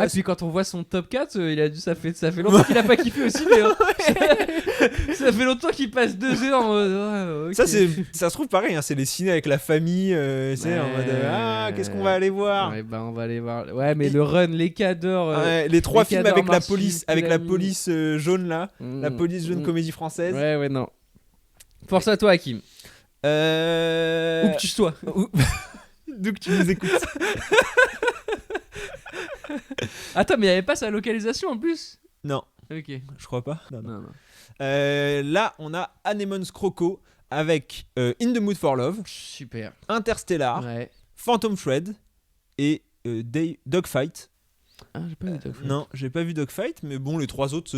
Ah, puis quand on voit son top 4, ça fait longtemps qu'il a pas kiffé aussi, mais ça fait longtemps qu'il passe 2 heures en mode. Ça se trouve pareil, hein, c'est les ciné avec la famille, c'est en mode qu'est-ce qu'on va aller voir. Ouais, bah on va aller voir. Ouais, mais le run, les cadors. Les 3 films cadors, avec la police jaune là, la police jaune comédie française. Ouais, non. Force à toi, Hakim. Où que tu sois. D'où que tu nous écoutes. Attends, mais il n'y avait pas sa localisation en plus ? Non. Ok. Je crois pas. Non. Là, on a Anemone's Croco avec In the Mood for Love. Super. Interstellar. Ouais. Phantom Thread et Dogfight. Ah, j'ai pas vu Dogfight. Non, j'ai pas vu Dogfight, mais bon, les 3 autres,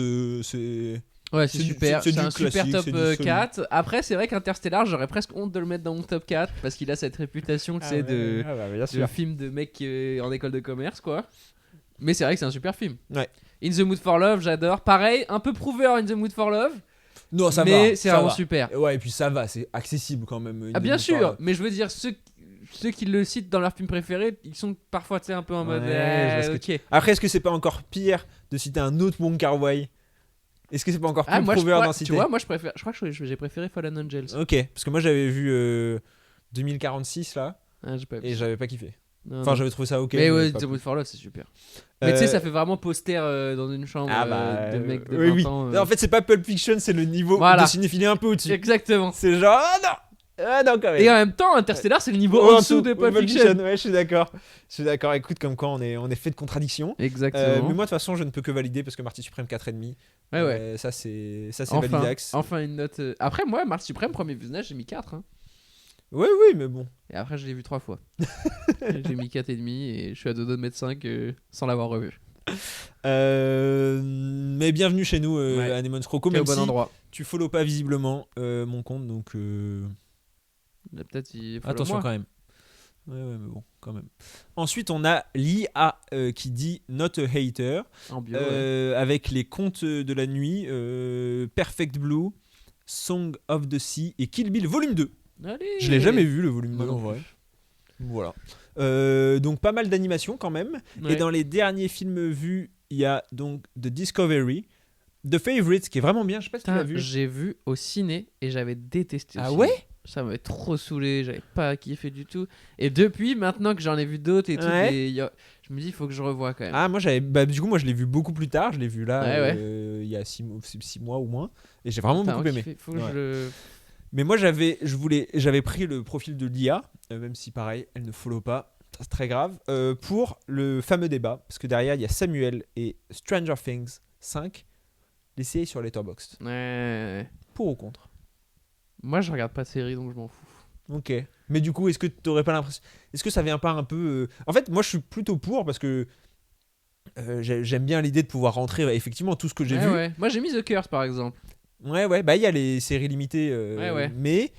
c'est... Ouais, c'est super. C'est un super classique, top 4. Après, c'est vrai qu'Interstellar, j'aurais presque honte de le mettre dans mon top 4 parce qu'il a cette réputation, tu sais, de film de mec en école de commerce, quoi. Mais c'est vrai que c'est un super film. Ouais. In the Mood for Love, j'adore. Pareil, un peu prouveur In the Mood for Love. Non, ça va. Mais c'est vraiment va. super. Ouais, et puis ça va, c'est accessible quand même. Ah, bien sûr, mais je veux dire, ceux qui le citent dans leur film préféré, ils sont parfois, tu sais, un peu en mode. Ok. Après, est-ce que c'est pas encore pire de citer un autre Wong Kar-wai Est-ce que c'est pas encore plus Ah, moi, prouveur tu densité? vois, moi, je crois que j'ai préféré Fallen Angels. Ok, parce que moi j'avais vu 2046 là, Ah, j'ai pas et j'avais pas kiffé. Non, Enfin, non. j'avais trouvé ça ok. Mais ouais, pas The plus. Mood for Love, c'est super. Mais tu sais, Euh, ça fait vraiment poster dans une chambre Ah bah, de mecs de oui, 20 oui. ans. En fait, c'est pas Pulp Fiction, c'est le niveau Voilà. de cinéphilie un peu au-dessus. Exactement. C'est genre, ah non, quand même. Et en même temps, Interstellar, c'est le niveau Oh, en dessous de Pulp Fiction. Ouais, je suis d'accord. Je suis d'accord. Écoute, comme quoi on est fait de contradictions. Exactement. Mais moi, de toute façon, je ne peux que valider parce que Marty Suprême 4,5. Ouais. Ça, c'est Enfin, validax. enfin une note. Après, moi, Marty Suprême, premier visionnage, j'ai mis 4. Hein. Oui, oui, mais bon. Et après, je l'ai vu 3 fois. J'ai mis 4,5 et je suis à 2 de mettre 5 sans l'avoir revu. Mais bienvenue chez nous, Ouais. Anemone Scroco. T'es au Même bon si endroit. tu follow pas visiblement mon compte, donc Là, peut-être il faut attention le moi. quand même. Ouais, mais bon, quand même. Ensuite, on a l'IA qui dit Not a Hater, En bio. Ouais. avec les contes de la nuit, Perfect Blue, Song of the Sea et Kill Bill volume 2. Allez. Je l'ai jamais vu le volume 2 Moi non en plus. vrai. Voilà. Donc pas mal d'animation quand même. Ouais. Et dans les derniers films vus, il y a donc The Discovery, The Favourite, qui est vraiment bien. Je sais pas si tu l'as Putain, vu. j'ai vu au ciné et j'avais détesté. au Ah ciné. ouais. Ça m'avait trop saoulé, j'avais pas kiffé du tout. Et depuis, maintenant que j'en ai vu d'autres et tout, Ouais. je me dis, il faut que je revoie quand même. Ah moi j'avais, du coup moi je l'ai vu beaucoup plus tard. Je l'ai vu là Ouais, il y a 6 mois ou moins. Et j'ai vraiment Putain, beaucoup aimé. kiffé, faut que Ouais. je le. Mais moi j'avais pris le profil de l'IA, même si pareil elle ne follow pas. Ça, c'est très grave. Pour le fameux débat, parce que derrière il y a Samuel et Stranger Things 5, l'essayer sur Letterboxd. Ouais. Pour ou contre? Moi, je regarde pas de série donc je m'en fous. Ok. Mais du coup, est-ce que t'aurais pas l'impression... Est-ce que ça vient pas un peu... En fait, moi, je suis plutôt pour parce que j'aime bien l'idée de pouvoir rentrer effectivement tout ce que j'ai vu. Ouais. Moi, j'ai mis The Curse par exemple. Ouais. Bah, il y a les séries limitées. Ouais. Mais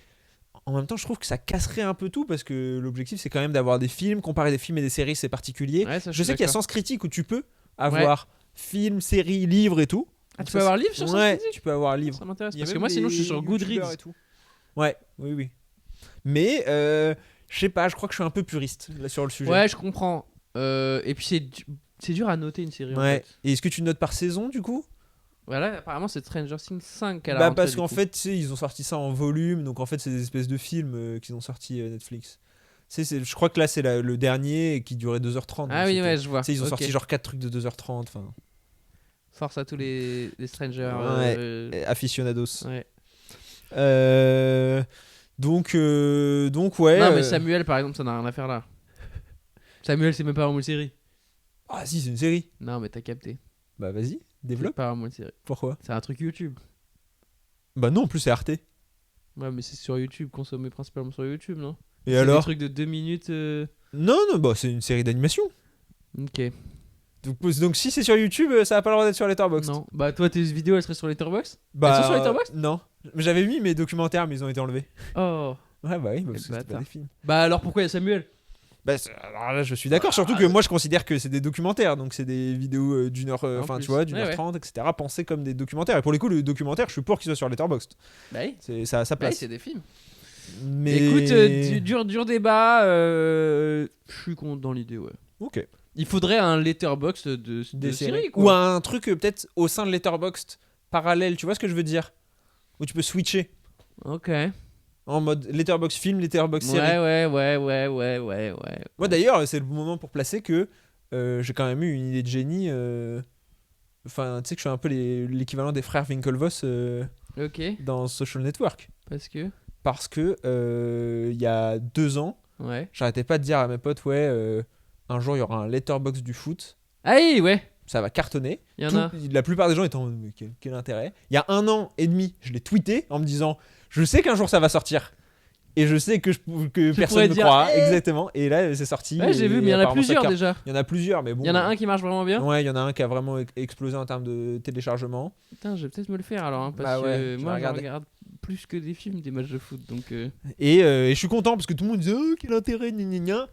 en même temps, je trouve que ça casserait un peu tout parce que l'objectif, c'est quand même d'avoir des films. Comparer des films et des séries, c'est particulier. Ouais, ça, Je sais qu'il y a d'accord. Sens Critique où tu peux avoir films, séries, livres et tout. Ah, Donc tu ça, peux avoir le livre sur Sens Ouais, Critique tu peux avoir livre. Ça m'intéresse Il y a parce que même moi, sinon, je suis les sur youtubeurs Goodreads. et tout. Ouais, oui. Mais je sais pas, je crois que je suis un peu puriste là sur le sujet. Ouais, je comprends. Et puis, c'est dur à noter une série en Ouais. fait. Et est-ce que tu notes par saison du coup? Voilà, apparemment, c'est Stranger Things 5 à la Bah rentrée, parce du qu'en coup. fait, tu sais, ils ont sorti ça en volume, donc en fait, c'est des espèces de films qu'ils ont sorti Netflix. Tu sais, je crois que là, c'est le dernier qui durait 2h30. Ah oui, ouais, je vois. Tu sais, ils ont Ok. sorti genre 4 trucs de 2h30, enfin, Force à tous les strangers. Ouais. Aficionados. Ouais. Donc ouais. Non, mais Samuel, par exemple, ça n'a rien à faire là. Samuel, c'est même pas vraiment une série. Ah si, c'est une série. Non, mais t'as capté. Bah vas-y, C'est développe. pas vraiment une série. Pourquoi? C'est un truc YouTube. Bah non, en plus c'est Arte. Ouais, mais c'est sur YouTube, consommé principalement sur YouTube, non? Et C'est alors? des trucs de 2 minutes. Non, bah c'est une série d'animation. Ok. Donc si c'est sur YouTube, ça a pas le droit d'être sur Letterboxd. Non. Bah, toi, tes vidéos, elles seraient sur Letterboxd? Bah, Elles sont sur Letterboxd? Non. J'avais mis mes documentaires, mais ils ont été enlevés. Oh. Ouais, bah oui, parce que c'était bâtard. pas des films. Bah, alors pourquoi il y a Samuel? Bah, alors là, je suis d'accord, surtout que moi je considère que c'est des documentaires, donc c'est des vidéos d'une heure, En enfin plus. tu vois, d'une Ouais, heure ouais. 30, etc., pensées comme des documentaires. Et pour les coups, le documentaire, je suis pour qu'il soit sur Letterboxd. Bah oui. Ça a sa Bah oui, place. c'est des films. Mais. Écoute, dur débat. Je suis contre dans l'idée, ouais. Ok. Il faudrait un Letterboxd de Des séries, quoi. Ou un truc peut-être au sein de Letterboxd parallèle, tu vois ce que je veux dire? Où tu peux switcher Ok. en mode Letterboxd film, Letterboxd série. Ouais. Moi d'ailleurs, c'est le moment pour placer que j'ai quand même eu une idée de génie. Enfin, tu sais que je suis un peu l'équivalent des frères Winklevoss Ok. dans Social Network. Parce que. Parce que il y a 2 ans, Ouais. j'arrêtais pas de dire à mes potes, un jour il y aura un Letterboxd du foot, Ah oui, ouais. ça va cartonner. Il y en a. La plupart des gens étaient en mode, mais quel intérêt. Il y a 1 an et demi, je l'ai tweeté en me disant, je sais qu'un jour ça va sortir. Et je sais que pourrais personne ne dire, croira, eh exactement. Et là, c'est sorti. Ouais, j'ai et vu, mais il y en a apparemment, ça plusieurs cartonne. déjà. Il y en a plusieurs, mais bon. Il y en a un qui marche vraiment bien. Ouais, il y en a un qui a vraiment explosé en termes de téléchargement. Putain, je vais peut-être me le faire alors, hein, parce Bah ouais, que je vais moi je regarder. regarde plus que des films, des matchs de foot, donc. Et je suis content parce que tout le monde disait, oh, quel intérêt, gna gna gna.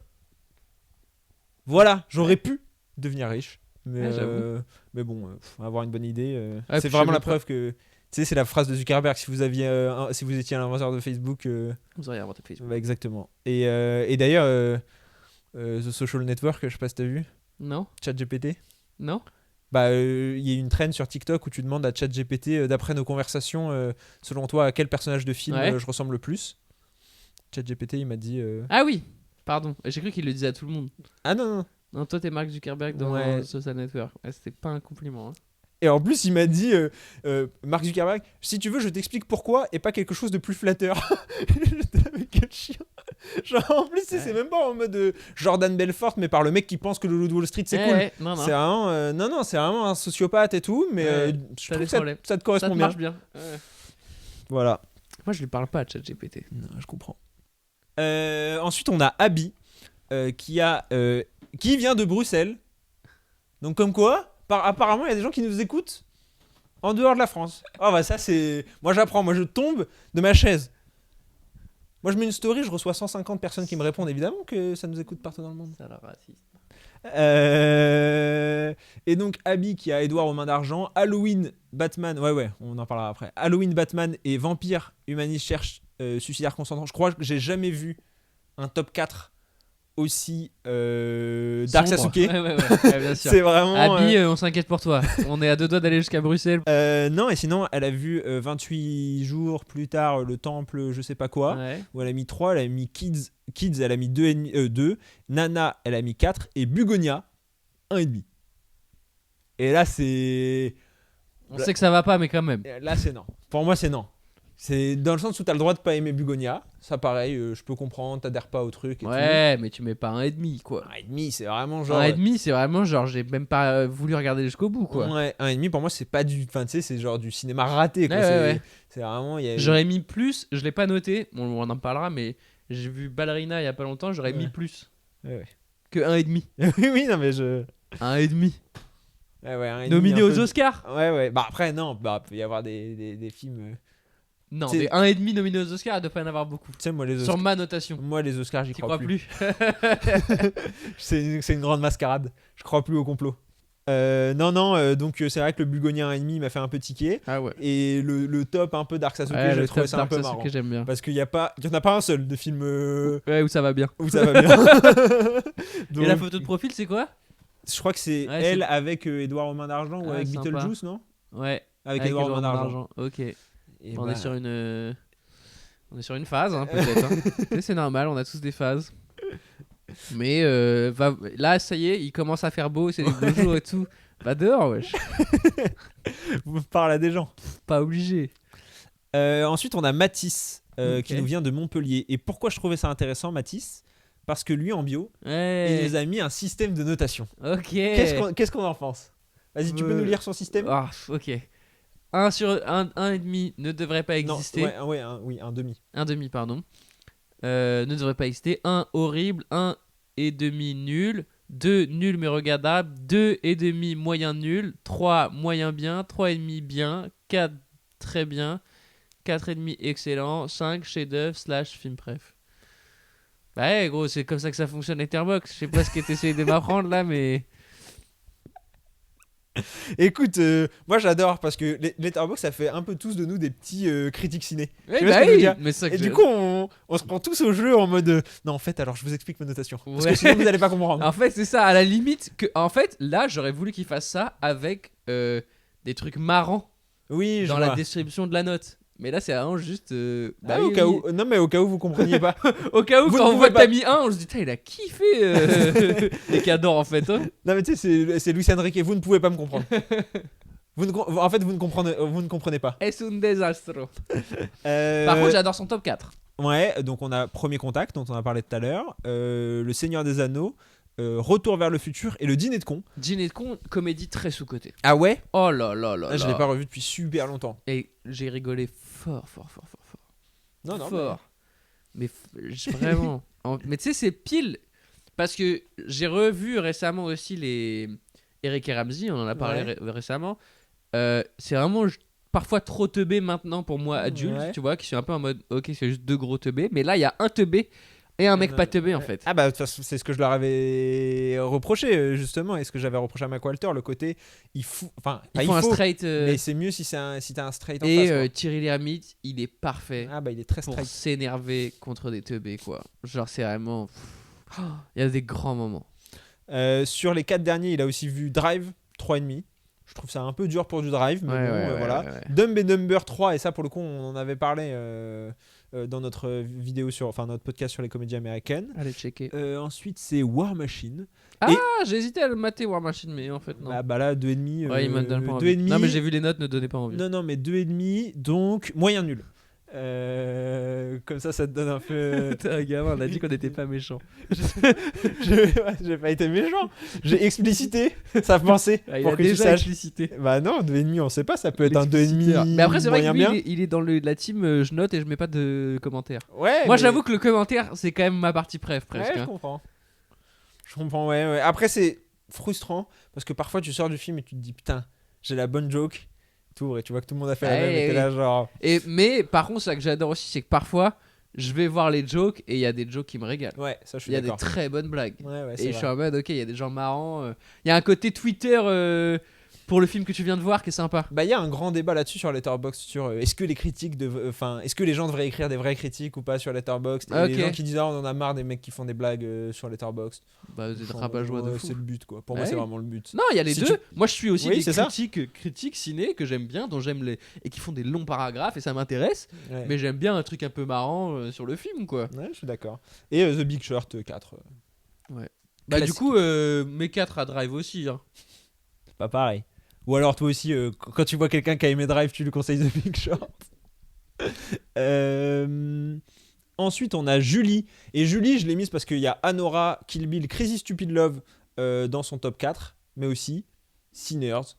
Voilà, j'aurais pu devenir riche. Mais, Ouais, j'avoue. mais bon, avoir une bonne idée, Ouais, c'est puis vraiment je la sais pas. preuve que. Tu sais, c'est la phrase de Zuckerberg, si vous étiez un inventeur de Facebook. Vous auriez inventé Facebook. Bah, exactement. Et d'ailleurs, The Social Network, je sais pas si t'as vu, Non? ChatGPT, Non? Bah, y a une trend sur TikTok où tu demandes à ChatGPT, d'après nos conversations, selon toi, à quel personnage de film Ouais. je ressemble le plus. ChatGPT, il m'a dit. Ah oui, pardon. J'ai cru qu'il le disait à tout le monde. Ah non, non. Non, toi, t'es Mark Zuckerberg dans Ouais. Social Network. Ouais, c'était pas un compliment. Hein. Et en plus, il m'a dit, Mark Zuckerberg, si tu veux, je t'explique pourquoi et pas quelque chose de plus flatteur. J'étais là, mais quel chien. Genre, en plus, c'est même pas en mode Jordan Belfort, mais par le mec qui pense que le loup de Wall Street, c'est cool. Ouais, non, non. C'est vraiment, non, c'est vraiment un sociopathe et tout, mais Ouais, je t'as trouve des que ça, problèmes. ça te Ça correspond te bien. marche bien. Ouais. Voilà. Moi, je lui parle pas à ChatGPT. Non, je comprends. Ensuite, on a Abby, qui vient de Bruxelles. Donc, comme quoi, apparemment, il y a des gens qui nous écoutent en dehors de la France. Oh, bah, ça, c'est. Moi, j'apprends. Moi, je tombe de ma chaise. Moi, je mets une story, je reçois 150 personnes qui me répondent. Évidemment que ça nous écoute partout dans le monde. Ça la raciste. Et donc, Abby qui a Edouard aux mains d'argent. Halloween, Batman. Ouais, on en parlera après. Halloween, Batman et Vampire Humaniste cherche suicidaire consentant. Je crois que j'ai jamais vu un top 4 aussi Dark Sombre. Sasuke. Ouais, bien sûr. C'est vraiment. Abby, on s'inquiète pour toi. On est à 2 doigts d'aller jusqu'à Bruxelles. Non, et sinon, elle a vu 28 jours plus tard le temple, je sais pas quoi. Ouais. Où elle a mis 3, elle a mis Kids, elle a mis 2, Nana, elle a mis 4, et Bugonia, 1,5. Et là, c'est. On sait que ça va pas, mais quand même. Là, c'est non. Pour moi, c'est non. C'est dans le sens où t'as le droit de pas aimer Bugonia. Ça, pareil, je peux comprendre, t'adhères pas au truc et Ouais, mais tu mets pas 1,5 quoi. tout. 1,5, c'est vraiment genre. 1,5, c'est vraiment genre, j'ai même pas voulu regarder jusqu'au bout quoi. Ouais, 1,5 pour moi, c'est pas du. Enfin, tu sais, c'est genre du cinéma raté, quoi. Ouais. C'est vraiment. J'aurais mis plus, je l'ai pas noté, bon, on en parlera, mais j'ai vu Ballerina il y a pas longtemps, j'aurais mis plus Ouais. que 1,5. Oui, non, mais je. 1,5. Ouais, 1,5, Nominé un aux peu. Oscars. Ouais. Bah, après, non, bah, peut y avoir des films. Non, C'est- mais 1,5 nominé aux Oscars, il doit pas y en avoir beaucoup. Tu sais, moi, les Sur Oscars. ma notation. Moi, les Oscars, j'y Tu crois crois plus. plus C'est une grande mascarade. Je crois plus au complot. Non, donc c'est vrai que le Bugonia 1,5 m'a fait un peu tiquer. Ah ouais. Et le top un peu Dark Sasuke, Ouais, j'ai le trouvé top ça un Dark peu Sasuke, marrant. j'aime bien. Parce qu'il y en a pas un seul de film Ouais, où ça va bien. où ça va bien. Donc, Et la photo de profil, c'est quoi? je crois que c'est Ouais, elle c'est- avec Edouard aux mains d'argent ou Ah, avec sympa. Beetlejuice, non? Ouais. Avec Edouard aux mains d'argent. Ok. Et On bah, est sur une. On est sur une phase, hein, peut-être. Hein. Mais c'est normal, on a tous des phases. Mais là, ça y est, il commence à faire beau, c'est des beaux jours et tout. Va dehors, wesh. vous parlez à des gens. Pas obligé. Ensuite, on a Matisse Ok. qui nous vient de Montpellier. Et pourquoi je trouvais ça intéressant, Matisse? Parce que lui, en bio, il Ouais. nous a mis un système de notation. Ok. Qu'est-ce qu'on en pense? Vas-y, tu peux nous lire son système? Ah, ok. 1 sur 1,5 ne devrait pas exister. Non, oui, un demi. 1,5, pardon. Ne devrait pas exister. 1 horrible, 1,5 nul, 2 nul mais regardable, 2,5 moyen nul, 3 moyen bien, 3,5 bien, 4 très bien, 4,5 excellent, 5 chef-d'œuvre / film préf. Bah ouais, gros, c'est comme ça que ça fonctionne Letterboxd. Je sais pas ce que t'essayes de m'apprendre là, mais. Écoute, moi j'adore parce que Letterboxd ça fait un peu tous de nous des petits critiques ciné. Ouais, Tu vois ce bah que je veux oui, dire mais ça que Et je- du coup, on se prend tous au jeu en mode non, en fait, alors je vous explique ma notation. Parce Ouais. que sinon vous allez pas comprendre. En fait, c'est ça, à la limite que. En fait, là, j'aurais voulu qu'il fasse ça avec des trucs marrants Oui, je dans vois. la description de la note. Mais là, c'est vraiment juste. Ah, oui, au cas oui. où, non, mais au cas où vous compreniez pas. Au cas où, Vous quand ne on pouvez voit que pas- t'as mis 1, on se dit, putain, il a kiffé les cadors en fait. Hein. Non, mais tu sais, c'est Luis Enrique, vous ne pouvez pas me comprendre. En fait, vous ne comprenez pas. Es un desastro. Euh, Par contre, j'adore son top 4. Ouais, donc on a Premier Contact, dont on a parlé tout à l'heure, Le Seigneur des Anneaux, Retour vers le futur et Le Dîner de con. Dîner de con, comédie très sous-cotée. Ah ouais? Oh là là là. Je là. l'ai pas revu depuis super longtemps. Et j'ai rigolé fort. Non, Fort. Mais vraiment. Mais tu sais, c'est pile. Parce que j'ai revu récemment aussi les Eric et Ramsey, on en a parlé Ouais. récemment. C'est vraiment parfois trop teubé maintenant pour moi, adulte, Ouais. tu vois, qui suis un peu en mode, ok, c'est juste 2 gros teubés. Mais là, il y a un teubé et un mec pas teubé en fait. Ah bah de toute façon, c'est ce que je leur avais reproché justement, et ce que j'avais reproché à Mac Walter, le côté il faut, enfin pas Il il faut un faut, straight. mais c'est mieux si t'as un straight en Et face. Thierry Lhermitte, il est parfait Quoi. Ah bah il est très pour straight. s'énerver contre des teubés, quoi. Genre, c'est vraiment. Il y a des grands moments. Sur les 4 derniers, il a aussi vu Drive 3,5. Je trouve ça un peu dur pour du Drive, mais Ouais, bon, ouais, voilà. ouais. Dumb and Dumber 3, et ça pour le coup on en avait parlé dans notre notre podcast sur les comédies américaines. Allez, checker. Ensuite c'est War Machine. Ah, j'ai hésité à le mater War Machine, mais en fait, non. Bah là 2,5. Ouais, il me donne pas envie. 2,5. Non, mais j'ai vu les notes, ne donnez pas envie. Non, mais 2,5, donc moyen nul. Comme ça te donne un peu. T'es un gamin, on a dit qu'on n'était pas méchants. J'ai pas été méchant. J'ai explicité sa pensée Ah, il pour a que tu déjà saches. explicité. Bah non, 2,5, on sait pas, ça peut être un 2,5. Mais après, c'est vrai que moyen lui, bien. il est dans la team je note et je mets pas de commentaires. Ouais. Moi, mais- j'avoue que le commentaire, c'est quand même ma partie préf, presque. Ouais, je hein. comprends. Je comprends, ouais. Après, c'est frustrant parce que parfois tu sors du film et tu te dis putain, j'ai la bonne joke. Et tu vois que tout le monde a fait la Ouais, même et t'es oui. là genre. Mais par contre, ça que j'adore aussi, c'est que parfois, je vais voir les jokes et il y a des jokes qui me régalent. Ouais, ça je suis Il y a des d'accord. très bonnes blagues. Ouais, Et c'est je suis vrai. en mode, ok, il y a des gens marrants. Il y a un côté Twitter pour le film que tu viens de voir qui est sympa. Bah il y a un grand débat là-dessus sur Letterboxd sur est-ce que les critiques est-ce que les gens devraient écrire des vraies critiques ou pas sur Letterboxd, et Ok. les gens qui disent ah on en a marre des mecs qui font des blagues sur Letterboxd. Bah, c'est Enfin, rabat-joie de ouais, fou. c'est le but quoi. Pour moi Ouais. c'est vraiment le but. Non, il y a les Si deux. tu- Moi, je suis aussi Oui, des c'est ça. critiques ciné que j'aime bien, dont j'aime les et qui font des longs paragraphes et ça m'intéresse. Ouais. Mais j'aime bien un truc un peu marrant sur le film, quoi. Ouais, je suis d'accord. Et The Big Short 4. Bah, Classique. du coup, mes 4 à Drive aussi. Hein. C'est pas pareil. Ou alors toi aussi, quand tu vois quelqu'un qui a aimé Drive, tu lui conseilles The Big Short. Ensuite, on a Julie. Et Julie, je l'ai mise parce qu'il y a Anora, Kill Bill, Crazy Stupid Love dans son top 4, mais aussi Sinners.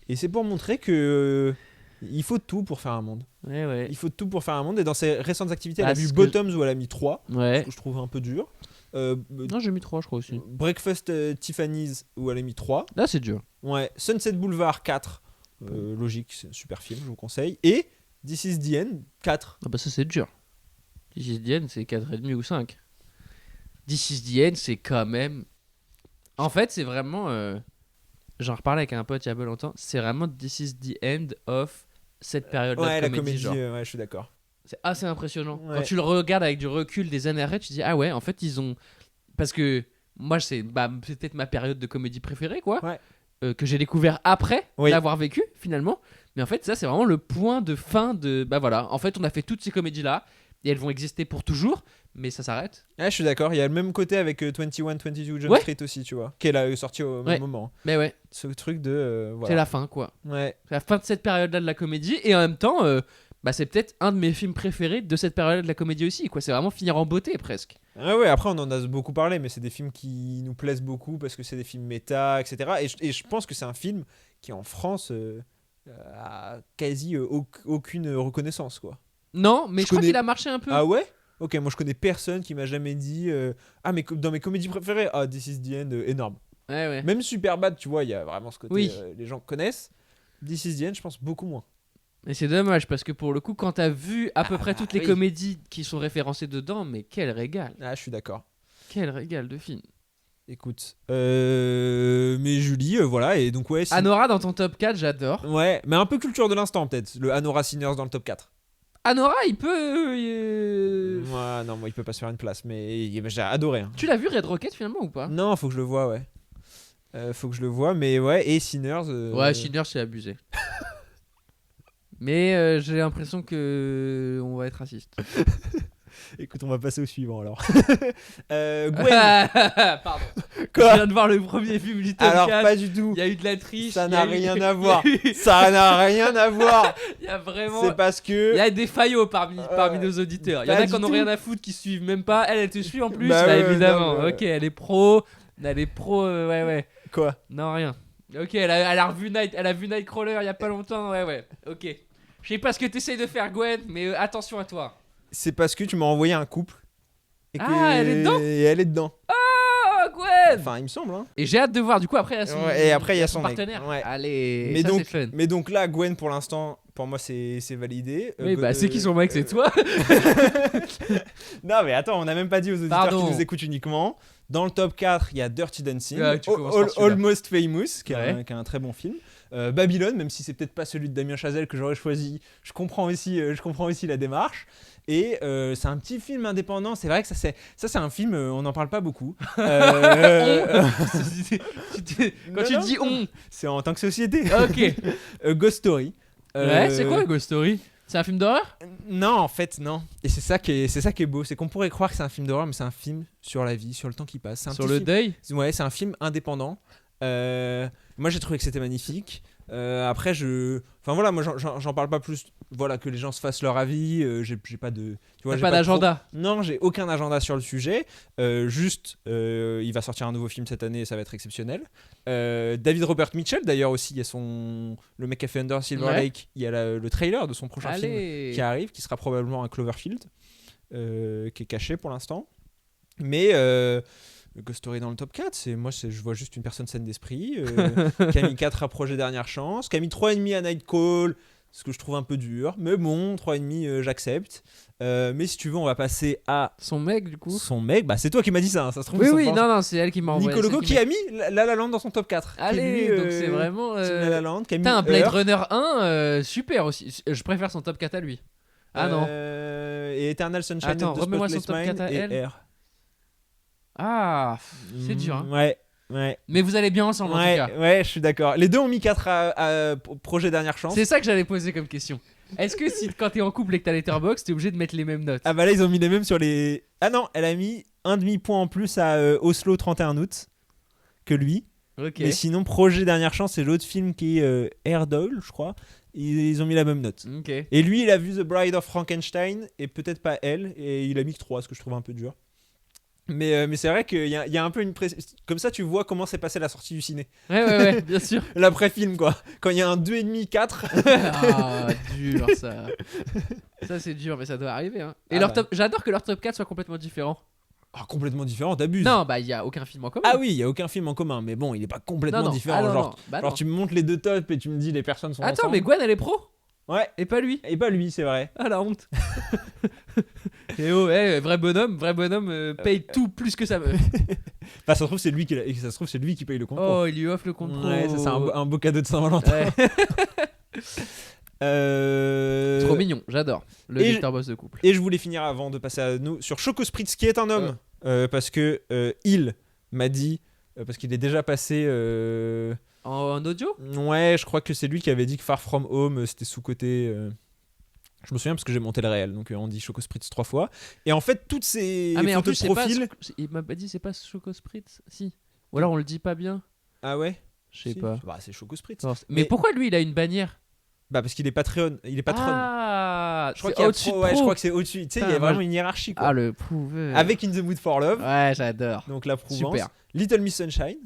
Et c'est pour montrer que il faut de tout pour faire un monde. Ouais. Il faut de tout pour faire un monde. Et dans ses récentes activités, elle Ah, a vu c'est ce que Bottoms où elle a mis 3, Ouais. que je trouve un peu dur. Non, j'ai mis 3, je crois aussi. Breakfast Tiffany's où elle a mis 3. Là, c'est dur. Ouais, Sunset Boulevard 4, logique, c'est un super film, je vous conseille. Et This is the End 4. Ah bah ça c'est dur. This is the End c'est 4,5 ou 5. This is the End c'est quand même... En fait c'est vraiment... J'en reparlais avec un pote il y a pas longtemps. C'est vraiment This is the End of cette période Ouais, de la comédie. comédie, Genre. ouais, je suis d'accord. C'est assez impressionnant. Ouais. Quand tu le regardes avec du recul des années après, tu te dis ah ouais en fait ils ont... Parce que moi c'est peut-être ma période de comédie préférée quoi. Ouais. Que j'ai découvert après Oui. l'avoir vécu finalement. Mais en fait ça c'est vraiment le point de fin de... Bah voilà, en fait on a fait toutes ces comédies là. Et elles vont exister pour toujours, mais ça s'arrête. Ouais, je suis d'accord, il y a le même côté avec 21-22 Jump Ouais. Street aussi, tu vois, qu'elle a sorti au Ouais. même moment. Mais ouais, Ce truc de... c'est voilà. la fin quoi. Ouais, C'est la fin de cette période-là de la comédie. Et en même temps, c'est peut-être un de mes films préférés de cette période de la comédie aussi. Quoi. C'est vraiment finir en beauté presque. ouais, après on en a beaucoup parlé, mais c'est des films qui nous plaisent beaucoup parce que c'est des films méta, etc. Et je pense que c'est un film qui en France a quasi aucune reconnaissance, quoi. Non, mais Je je crois connais- qu'il a marché un peu. Ah ouais? Ok, moi je connais personne qui m'a jamais dit ah mais dans mes comédies préférées, ah This is the End, énorme. Ouais. Même Superbad, tu vois, il y a vraiment ce côté Oui. les gens connaissent. This is the End, je pense beaucoup moins. Et c'est dommage parce que pour le coup, quand t'as vu à peu près toutes les oui. comédies qui sont référencées dedans, mais quel régal. Ah, je suis d'accord. Quel régal de film. Écoute, mais Julie, voilà, et donc ouais. Anora dans ton top 4, j'adore. Ouais, mais un peu culture de l'instant peut-être, le Anora Sinners dans le top 4. Anora, il peut. Ouais, non, moi il peut pas se faire une place, mais j'ai adoré. Hein. Tu l'as vu Red Rocket finalement ou pas? Non, faut que je le vois, ouais. Faut que je le vois, mais ouais, et Sinners. Ouais, Schindler, c'est abusé. Mais j'ai l'impression que on va être raciste. Écoute, on va passer au suivant alors. Gwen. Pardon. Quoi Je viens de voir le premier film du top Alors, 4. pas du tout. Il y a eu de la triche. Ça il y a n'a eu- rien à voir. Ça n'a rien à voir. Il y a vraiment. C'est parce que. Il y a des faillots parmi nos auditeurs. Il y en pas a qui du en ont tout. rien à foutre, qui suivent même pas. Elle te suit en plus, Bah ouais, évidemment. non, mais- Ok, elle est pro. Elle est pro, ouais. Quoi? Non, rien. Ok, elle a revu elle a vu Nightcrawler il y a pas longtemps. Ouais. Ok. Je sais pas ce que t'essayes de faire, Gwen, mais attention à toi. C'est parce que tu m'as envoyé un couple. Et Ah, elle est dedans. Et elle est dedans. Oh, Gwen. Enfin, il me semble. Hein. Et j'ai hâte de voir, du coup, après, il y a son, Ouais, et après, il y a son mec. partenaire. Ouais. Allez, Mais ça, donc, c'est fun. mais donc là, Gwen, pour l'instant, pour moi, c'est validé. Oui, c'est qui son mec, c'est toi. Non, mais attends, on n'a même pas dit aux auditeurs Pardon. qui nous écoutent uniquement. Dans le top 4, il y a Dirty Dancing, Ouais, tu commences par celui-là. Almost Famous, qui est Ouais. un très bon film. Babylone, même si c'est peut-être pas celui de Damien Chazelle que j'aurais choisi, je comprends aussi la démarche. Et c'est un petit film indépendant. C'est vrai que ça c'est un film, on n'en parle pas beaucoup. Quand tu Non, dis on. c'est en tant que société. Ok. Ghost Story. Ouais, c'est quoi Ghost Story? C'est un film d'horreur? Non, en fait, non. Et c'est ça qui est beau. C'est qu'on pourrait croire que c'est un film d'horreur, mais c'est un film sur la vie, sur le temps qui passe. C'est un Sur petit le film. deuil? Ouais, c'est un film indépendant. Moi, j'ai trouvé que c'était magnifique. Après, enfin voilà, moi, j'en parle pas plus. Voilà, que les gens se fassent leur avis. J'ai pas de. Tu vois, T'as j'ai pas de d'agenda? Non, j'ai aucun agenda sur le sujet. Il va sortir un nouveau film cette année et ça va être exceptionnel. David Robert Mitchell, d'ailleurs, aussi, il y a le mec qui a fait Under Silver Ouais. Lake. Il y a le trailer de son prochain film Allez. qui arrive, qui sera probablement un Cloverfield, qui est caché pour l'instant. Mais Ghost Story dans le top 4, je vois juste une personne saine d'esprit qui a mis 4 à Projet Dernière Chance, qui a mis 3,5 à Nightcall, ce que je trouve un peu dur, mais bon, 3,5 j'accepte. Mais si tu veux, on va passer à Son mec, du coup. son mec. Bah, c'est toi qui m'as dit ça, hein, ça se trouve. Oui, ils sont oui, pas non, c'est elle qui m'a envoyé. Nico Logo c'est qui a mis La La Land dans son top 4. qui Allez, lui, donc c'est vraiment. Team La La Land, qui a mis Putain, un Blade Her. Runner 1, super aussi. Je préfère son top 4 à lui. Ah non. Et Eternal Sunshine Attends, of the remets-moi son Spotless top 4 à Mind et elle. Air. Ah, c'est dur. Hein. Ouais. Mais vous allez bien ensemble en tout cas. Ouais, je suis d'accord. Les deux ont mis 4 à Projet Dernière Chance. C'est ça que j'allais poser comme question. Est-ce que si quand t'es en couple et que t'as Letterboxd, t'es obligé de mettre les mêmes notes? Ah bah là, ils ont mis les mêmes sur les. Ah non, elle a mis un demi-point en plus à Oslo 31 août que lui. Ok. Mais sinon, Projet Dernière Chance, c'est l'autre film qui est Air Doll, je crois. Ils ont mis la même note. Ok. Et lui, il a vu The Bride of Frankenstein et peut-être pas elle. Et il a mis que 3, ce que je trouve un peu dur. Mais c'est vrai qu'il y a un peu une pression. Comme ça, tu vois comment s'est passée la sortie du ciné. Ouais, bien sûr. L'après-film, quoi. Quand il y a un 2,5, 4. Ah, dur ça. Ça c'est dur, mais ça doit arriver. Hein. Et Ah leur bah. top... j'adore que leur top 4 soit complètement différent. Ah, complètement différent, t'abuses. Non, bah il y a aucun film en commun. Ah oui, il y a aucun film en commun. Mais bon, il est pas complètement non. différent. Ah, non, genre, non. Bah, genre non. tu me montres les deux tops et tu me dis les personnes sont Attends, ensemble. mais Gwen elle est pro Ouais. et pas lui. Et pas lui, c'est vrai. Ah la honte. Et oh, vrai bonhomme paye tout plus que sa meuf. Bah, ça se trouve, c'est lui qui paye le compte. Oh, il lui offre le compte pro. Ouais, ça c'est un beau cadeau de Saint-Valentin. Ouais. Trop mignon, j'adore. Le Et Victor Boss de couple. Et je voulais finir avant de passer à nous sur Choco Spritz qui est un homme. Parce que il m'a dit, parce qu'il est déjà passé. En audio? Ouais, je crois que c'est lui qui avait dit que Far From Home c'était sous-côté. Je me souviens parce que j'ai monté le réel, donc on dit Choco Spritz 3 fois. Et en fait, toutes ces Ah mais en photos plus de profil. il m'a pas dit c'est pas Choco Spritz. Si. Ou alors on le dit pas bien. Ah ouais. Je sais Si. pas. Bah, c'est Choco Spritz. Mais pourquoi lui il a une bannière? Bah parce qu'il est Patreon. Il est patron. Ah, je crois c'est qu'il y a au-dessus de ouais, je pro. crois que c'est au-dessus. Tu sais, il y Putain, a moi, vraiment une hiérarchie quoi. Ah le prouvé. Avec In the Mood for Love. Ouais, j'adore. Donc la Prouvence. Super. Little Miss Sunshine.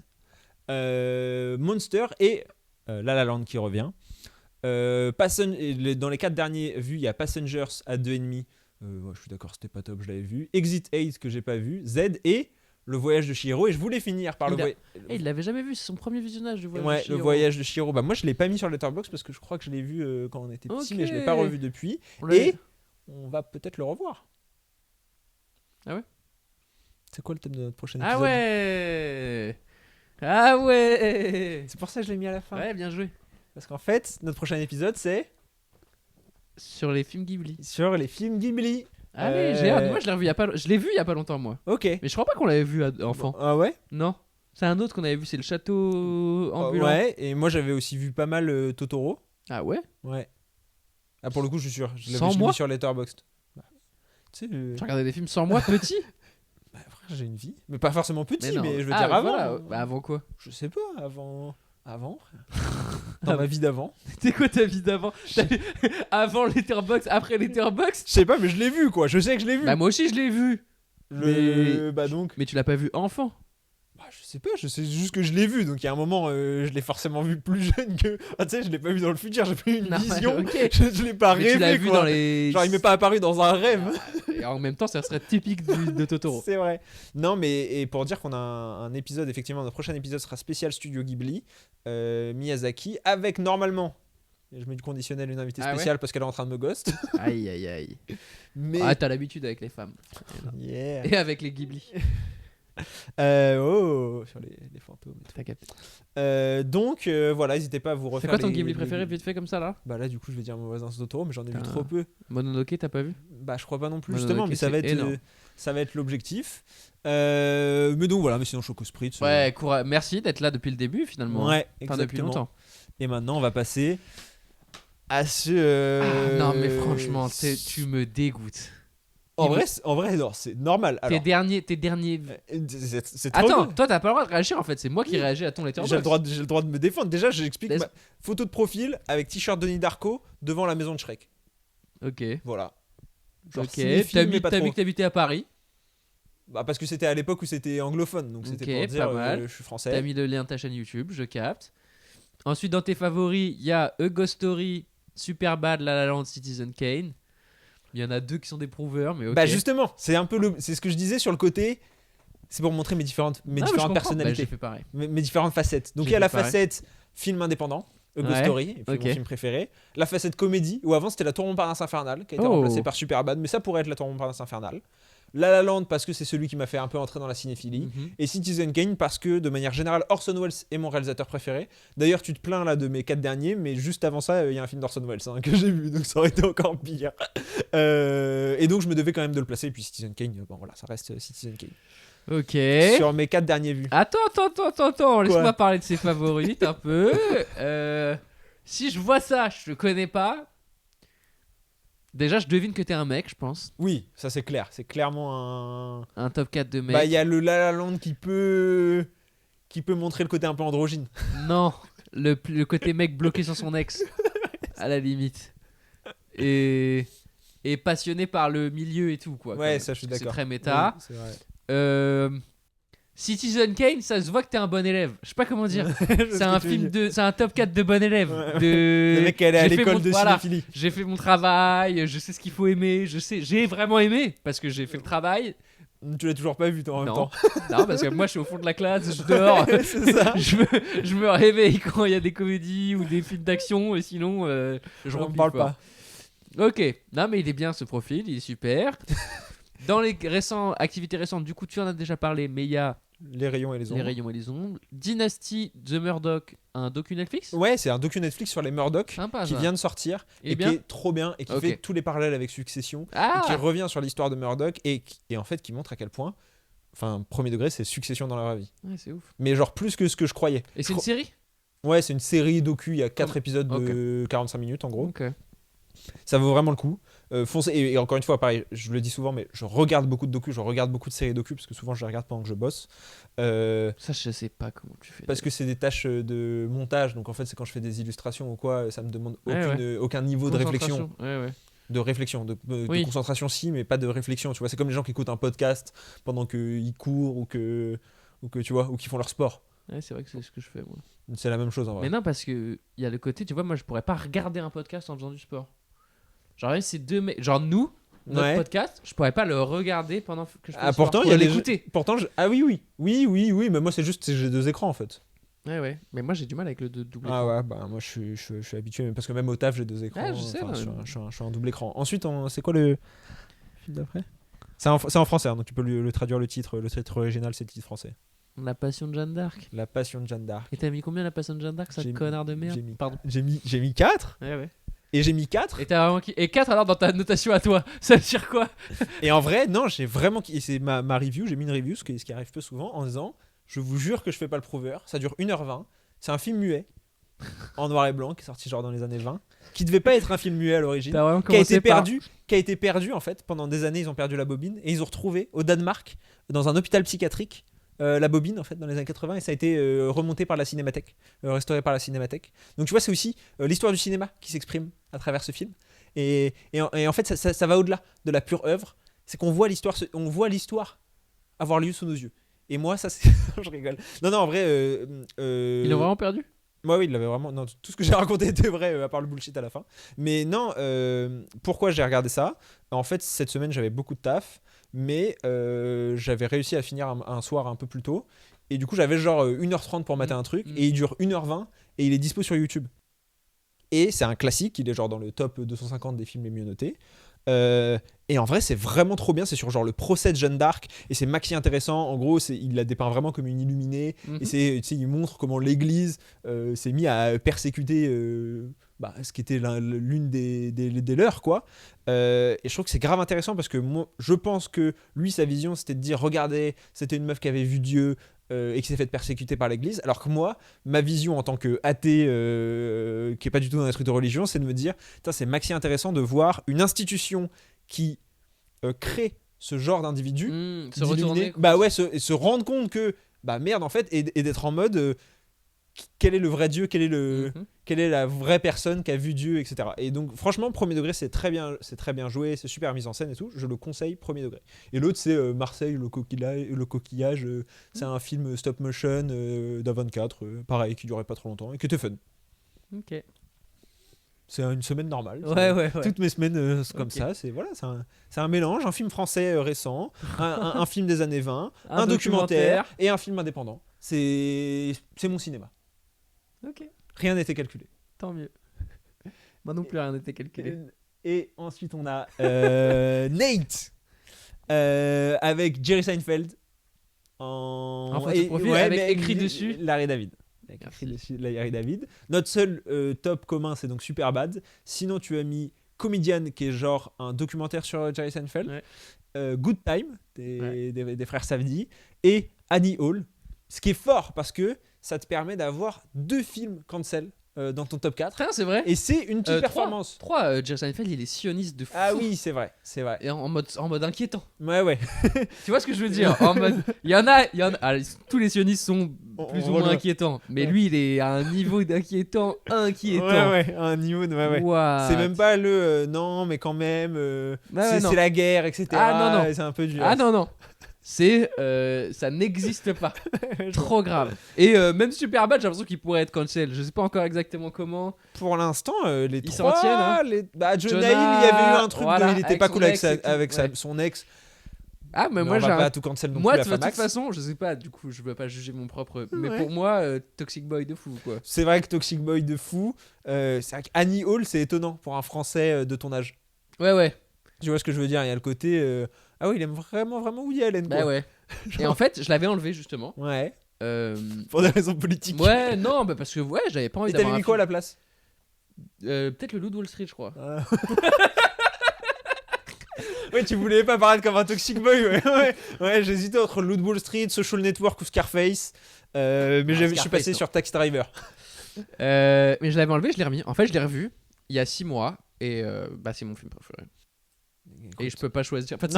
Monster et La La Land qui revient. Dans les 4 derniers vus, il y a Passengers à 2,5. Ouais, je suis d'accord, c'était pas top, je l'avais vu. Exit 8 que j'ai pas vu. Z et Le Voyage de Chihiro. Et je voulais finir par Il l'avait jamais vu, c'est son premier visionnage du voyage. Ouais, de le Chihiro. Voyage de Chihiro. Bah moi je l'ai pas mis sur Letterboxd parce que je crois que je l'ai vu quand on était petit, Ok. mais je l'ai pas revu depuis. On l'a- Et on va peut-être le revoir. Ah ouais. C'est quoi le thème de notre prochain épisode? Ah ouais. Ah ouais. C'est pour ça que je l'ai mis à la fin. Ouais, bien joué. Parce qu'en fait, notre prochain épisode c'est Sur les films Ghibli. sur les films Ghibli. Allez, j'ai hâte. Moi, je l'ai revu il y a pas. Je l'ai vu il y a pas longtemps, moi. Ok. Mais je crois pas qu'on l'avait vu enfant. Ah ouais. Non. C'est un autre qu'on avait vu, c'est le château ambulant. Ouais, et moi j'avais aussi vu pas mal Totoro. Ah ouais. Ouais. Ah pour le coup, je suis sûr. Je Sans l'avais moi mis sur Letterboxd. Bah, tu sais, Tu regardais des films sans moi, petit. bah, frère, j'ai une vie. Mais pas forcément petit, mais, non. je veux Ah, dire avant. voilà. Bah avant quoi? Je sais pas, avant. Avant, frère. Dans ma vie d'avant. C'était quoi ta vie d'avant? Avant Letterboxd, après Letterboxd? Je sais pas, mais je l'ai vu quoi. Je sais que je l'ai vu. Bah moi aussi je l'ai vu. Bah donc. Mais tu l'as pas vu enfant. Bah, je sais pas, je sais juste que je l'ai vu. Donc il y a un moment, je l'ai forcément vu plus jeune que. Ah, tu sais, je l'ai pas vu dans le futur, j'ai pas eu une Non, vision. ok. Je l'ai pas Mais rêvé tu l'as vu quoi. dans les. Genre, il m'est pas apparu dans un rêve. Et en même temps, ça serait typique de Totoro. C'est vrai. Non, mais et pour dire qu'on a un épisode, effectivement, notre prochain épisode sera spécial Studio Ghibli, Miyazaki, avec normalement, je mets du conditionnel, une invitée Ah ouais spéciale parce qu'elle est en train de me ghost. Aïe aïe aïe. Mais Ah, t'as l'habitude avec les femmes. yeah. Et avec les Ghibli. Sur les fantômes. Et tout. T'as capté. Donc voilà, n'hésitez pas à vous C'est refaire. quoi ton les- Ghibli les- préféré vite fait comme ça là? Bah là, du coup, je vais dire Mon voisin Totoro, mais j'en ai vu Putain. trop peu. Mononoke, t'as pas vu? Bah, je crois pas non plus, Mononoke, justement, mais c'est énorme. ça va être l'objectif. Mais donc voilà, mais sinon, Choco Spritz. Ouais, merci d'être là depuis le début finalement. Ouais, Enfin, depuis exactement. longtemps. Et maintenant, on va passer à ce. Ah, non, mais franchement, tu me dégoûtes. En vrai, non, c'est normal. Tes Alors, derniers. c'est trop Attends, bien. toi t'as pas le droit de réagir en fait, c'est moi qui réagis à ton letterbox. J'ai le droit de me défendre. Déjà, j'explique Laisse- ma photo de profil avec t-shirt Denis Darko devant la maison de Shrek. Ok. Voilà. Genre Ok. cinéphile, mais pas T'as trop. vu que t'habitais à Paris. Bah, parce que c'était à l'époque où c'était anglophone, donc c'était Ok, pour dire pas mal. je suis français. T'as mis le lien de ta chaîne YouTube, je capte. Ensuite, dans tes favoris, il y a A Ghost Story, Superbad, La La Land, Citizen Kane. Il y en a 2 qui sont des prouveurs, mais ok. Bah justement, c'est un peu c'est ce que je disais sur le côté. C'est pour montrer mes différentes Ah, mais je comprends. Bah, personnalités, j'ai fait pareil. mes différentes facettes. Donc J'ai il y a la fait pareil. facette film indépendant, A Ghost Ouais, Story, et puis ok. mon film préféré. La facette comédie, où avant c'était La Tour Montparnasse Infernale, qui a été Oh. remplacée par Superbad, mais ça pourrait être La Tour Montparnasse Infernale. La La Land parce que c'est celui qui m'a fait un peu entrer dans la cinéphilie. Mhm. Et Citizen Kane parce que de manière générale Orson Welles est mon réalisateur préféré. D'ailleurs tu te plains là de mes 4 derniers, mais juste avant ça il y a un film d'Orson Welles que j'ai vu, donc ça aurait été encore pire. Et donc je me devais quand même de le placer. Et puis Citizen Kane, bon voilà, ça reste Citizen Kane. Ok. Sur mes 4 derniers vus. Attends, laisse-moi Quoi parler de ses favoris un peu. Si je vois ça, je te connais pas. Déjà, je devine que t'es un mec, je pense. Oui, ça c'est clair, c'est clairement un. Un top 4 de mec. Bah il y a le La La Land qui peut montrer le côté un peu androgyne. Non, le côté mec bloqué sur son ex, à la limite. Et passionné par le milieu et tout, quoi. Ouais, quand même. ça je suis C'est d'accord. très méta. Oui, c'est vrai. Citizen Kane, ça se voit que t'es un bon élève. Je sais pas comment dire. C'est un film c'est un top 4 de bon élève. Ouais. De... Le mec qui est allé à J'ai fait l'école mon- de voilà. cinéphilie. J'ai fait mon travail, je sais ce qu'il faut aimer, j'ai vraiment aimé parce que j'ai fait le travail. Tu l'as toujours pas vu toi en même Non. temps. Non, parce que moi je suis au fond de la classe, je dors. C'est ça. je me réveille quand il y a des comédies ou des films d'action, et sinon je On en repiffe parle pas. Ok, non mais il est bien ce profil, il est super. Dans les activités récentes, du coup tu en as déjà parlé, mais il y a Les rayons et les ombres. Les Rayons et les Ombres, Dynasty, The Murdoch, un docu Netflix. Ouais, c'est un docu Netflix sur les Murdoch Sympa qui ça. vient de sortir Il et est qui bien. est trop bien et qui Ok. fait tous les parallèles avec Succession Ah et qui revient sur l'histoire de Murdoch et en fait qui montre à quel point, enfin premier degré, c'est Succession dans la vraie vie. Ouais, c'est ouf. Mais genre plus que ce que je croyais. Et c'est une série. Ouais, c'est une série docu, il y a 4 Oh. épisodes de 45 minutes en gros. Ok. Ça vaut vraiment le coup. Foncez, et encore une fois, pareil, je le dis souvent, mais je regarde beaucoup de docu, je regarde beaucoup de séries docu parce que souvent je les regarde pendant que je bosse. Ça je sais pas comment tu fais. Parce que c'est des tâches de montage, donc en fait, c'est quand je fais des illustrations ou quoi, ça me demande Ouais, aucun niveau de réflexion. Ouais. De réflexion, de Oui. concentration si, mais pas de réflexion. Tu vois, c'est comme les gens qui écoutent un podcast pendant qu'ils courent ou que tu vois, ou qui font leur sport. Ouais, c'est vrai que c'est ce que je fais moi. C'est la même chose en vrai. Mais non, parce que il y a le côté, tu vois, moi je pourrais pas regarder un podcast en faisant du sport. Genre même ces deux mecs, genre nous, notre Ouais. podcast, je pourrais pas le regarder pendant que je fais Ah, du sport. pourtant, Je il y a pourrais des l'écouter. Pourtant, ah oui, mais moi c'est juste j'ai 2 écrans en fait. Ouais. Mais moi j'ai du mal avec le double Ah écran. ouais, bah moi je suis habitué, mais parce que même au taf j'ai 2 écrans. Ouais, je sais, Enfin, non, je suis un double écran. Ensuite, c'est quoi le film d'après? C'est en français, hein, donc tu peux le traduire le titre. Le titre original, c'est le titre français. La Passion de Jeanne d'Arc. La Passion de Jeanne d'Arc. Et t'as mis combien la Passion de Jeanne d'Arc, ça J'ai- connard de merde? j'ai mis- Pardon. J'ai mis 4 Ouais. et j'ai mis 4 Et t'as vraiment et 4 alors dans ta notation à toi, ça veut dire quoi? et en vrai, non, j'ai vraiment et c'est ma review, j'ai mis une review, ce qui arrive peu souvent en disant je vous jure que je fais pas le prover, ça dure 1h20, c'est un film muet en noir et blanc qui est sorti genre dans les années 20, qui devait pas être un film muet à l'origine. T'as vraiment Qui a commencé été perdu en fait pendant des années, ils ont perdu la bobine et ils ont retrouvé au Danemark dans un hôpital psychiatrique la bobine en fait dans les années 80 et ça a été remonté par la Cinémathèque, restauré par la Cinémathèque. Donc tu vois, c'est aussi l'histoire du cinéma qui s'exprime à travers ce film et en fait ça va au-delà de la pure œuvre, c'est qu'on voit l'histoire avoir lieu sous nos yeux. Et moi ça c'est je rigole. Non en vrai Ils l'ont vraiment perdu? moi oui, il l'avait vraiment. Non, tout ce que j'ai raconté était vrai, à part le bullshit à la fin. Mais non, pourquoi j'ai regardé ça? En fait, cette semaine, j'avais beaucoup de taf, mais j'avais réussi à finir un soir un peu plus tôt. Et du coup, j'avais genre 1h30 pour mater un truc, et il dure 1h20, et il est dispo sur YouTube. Et c'est un classique, il est genre dans le top 250 des films les mieux notés. Et en vrai, c'est vraiment trop bien. C'est sur genre le procès de Jeanne d'Arc et c'est maxi intéressant. En gros, il la dépeint vraiment comme une illuminée. Et il montre comment l'Église s'est mis à persécuter ce qui était l'une des leurs, quoi. Et je trouve que c'est grave intéressant parce que moi, je pense que lui, sa vision, c'était de dire regardez, c'était une meuf qui avait vu Dieu. Et qui s'est fait persécuter par l'église, alors que moi, ma vision en tant que athée qui est pas du tout dans un truc de religion, c'est de me dire, c'est maxi intéressant de voir une institution qui crée ce genre d'individu, se retourner, se rendre compte que merde en fait, et d'être en mode quel est le vrai Dieu, quelle est la vraie personne qui a vu Dieu, etc. Et donc franchement, premier degré, c'est très bien joué, c'est super mis en scène et tout, je le conseille premier degré. Et l'autre c'est Marseille, le coquillage, c'est un film stop motion d'A24, pareil, qui durait pas trop longtemps et qui était fun. Ok. C'est une semaine normale. Ouais. Toutes mes semaines sont comme ça. C'est un mélange, un film français récent, un film des années 20, un documentaire et un film indépendant. C'est mon cinéma. Ok. Rien n'était calculé. Tant mieux. Moi non plus, rien n'était calculé. Et ensuite, on a Nate avec Jerry Seinfeld en photo profil, avec écrit dessus Larry David. Larry David. Notre seul top commun, c'est donc Superbad. Sinon, tu as mis Comedian, qui est genre un documentaire sur Jerry Seinfeld. Good Time, des frères Safdie. Et Annie Hall. Ce qui est fort, parce que ça te permet d'avoir 2 films cancel dans ton top 4. C'est vrai. Et c'est une petite performance. 3, Jerry Seinfeld, il est sioniste de fou. Ah oui, c'est vrai. Et en mode inquiétant. Ouais. Tu vois ce que je veux dire? En mode, il y en a. Tous les sionistes sont plus ou moins inquiétants. Mais lui, il est à un niveau d'inquiétant inquiétant. Ouais, un niveau de. Ouais. What? C'est même pas le non, mais quand même, c'est la guerre, etc. Ah non. C'est un peu dur. Ah non. Ça n'existe pas. Trop grave. Et même Superbad, j'ai l'impression qu'il pourrait être cancel. Je sais pas encore exactement comment. Pour l'instant, les ils trois, s'en tiennent, hein. Jonah Hill, il y avait eu un truc voilà, il était pas cool avec ouais. son ex. Ah, mais moi, on va pas tout cancel non moi, plus. de toute façon, je sais pas, du coup, je veux pas juger mon propre. Mais pour moi, Toxic Boy de fou, quoi. C'est vrai que Toxic Boy de fou. C'est vrai qu'Annie Hall, c'est étonnant pour un Français de ton âge. Ouais. Tu vois ce que je veux dire? Il y a le côté. Ah oui, il aime vraiment Woody Allen, quoi. Bah ouais. Et en fait, je l'avais enlevé justement. Ouais. Pour des raisons politiques. Ouais, non, parce que j'avais pas envie Et d'avoir. t'avais mis quoi à la place? Peut-être le Loup de Wall Street, je crois. Ouais, tu voulais pas paraître comme un Toxic Boy, ouais, j'hésitais entre Loup de Wall Street, Social Network ou Scarface. Mais je suis passé sur Taxi Driver. Mais je l'avais enlevé, je l'ai remis. En fait, je l'ai revu il y a 6 mois et c'est mon film préféré. Et je peux pas choisir. En fait,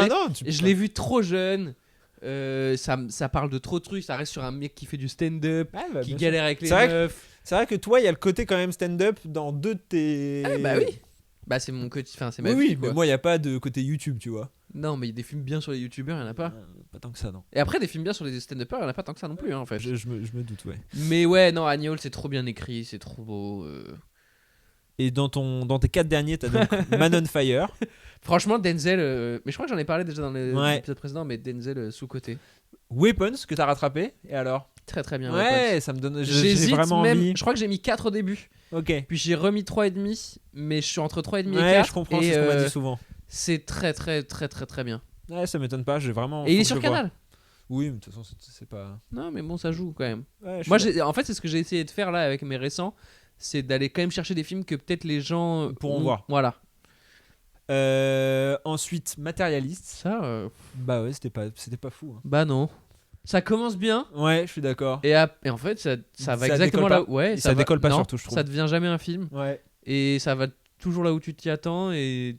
je l'ai vu trop jeune. Ça parle de trop de trucs. Ça reste sur un mec qui fait du stand-up, qui galère avec les meufs. C'est vrai que toi, il y a le côté quand même stand-up dans 2 de tes. Bah oui. Bah c'est mon côté. Enfin, c'est ma vie. Oui, quoi. mais moi, il y a pas de côté YouTube, tu vois. Non, mais il y a des films bien sur les youtubeurs, il y en a pas. Pas tant que ça, non. Et après, des films bien sur les stand-uppers, il y en a pas tant que ça non plus, hein, en fait. Je me doute, ouais. Mais ouais, non, Annie Hall, c'est trop bien écrit, c'est trop beau. Et dans tes 4 derniers, t'as donc Man on Fire. Franchement, Denzel, mais je crois que j'en ai parlé déjà dans l'épisode précédent, mais Denzel sous-côté. Weapons, que t'as rattrapé, et alors? Très très bien. Ouais, Weapons. ça me donne. J'hésite j'ai vraiment même, envie. je crois que j'ai mis 4 au début. Ok. Puis j'ai remis 3,5, mais je suis entre 3,5 et 4. Ouais, je comprends, c'est ce qu'on m'a dit souvent. C'est très très très très très bien. Ouais, ça m'étonne pas, j'ai vraiment. Et il est sur Canal. Oui, mais de toute façon, c'est pas. Non, mais bon, ça joue quand même. Ouais, moi, en fait, c'est ce que j'ai essayé de faire là avec mes récents, c'est d'aller quand même chercher des films que peut-être les gens pourront voir. Voilà. Ensuite, Matérialiste. Ça. Bah ouais, c'était pas fou. Hein. Bah non. Ça commence bien. Ouais, je suis d'accord. Et en fait, ça va exactement là. Ouais, ça décolle pas surtout, je trouve. Ça devient jamais un film. Ouais. Et ça va toujours là où tu t'y attends et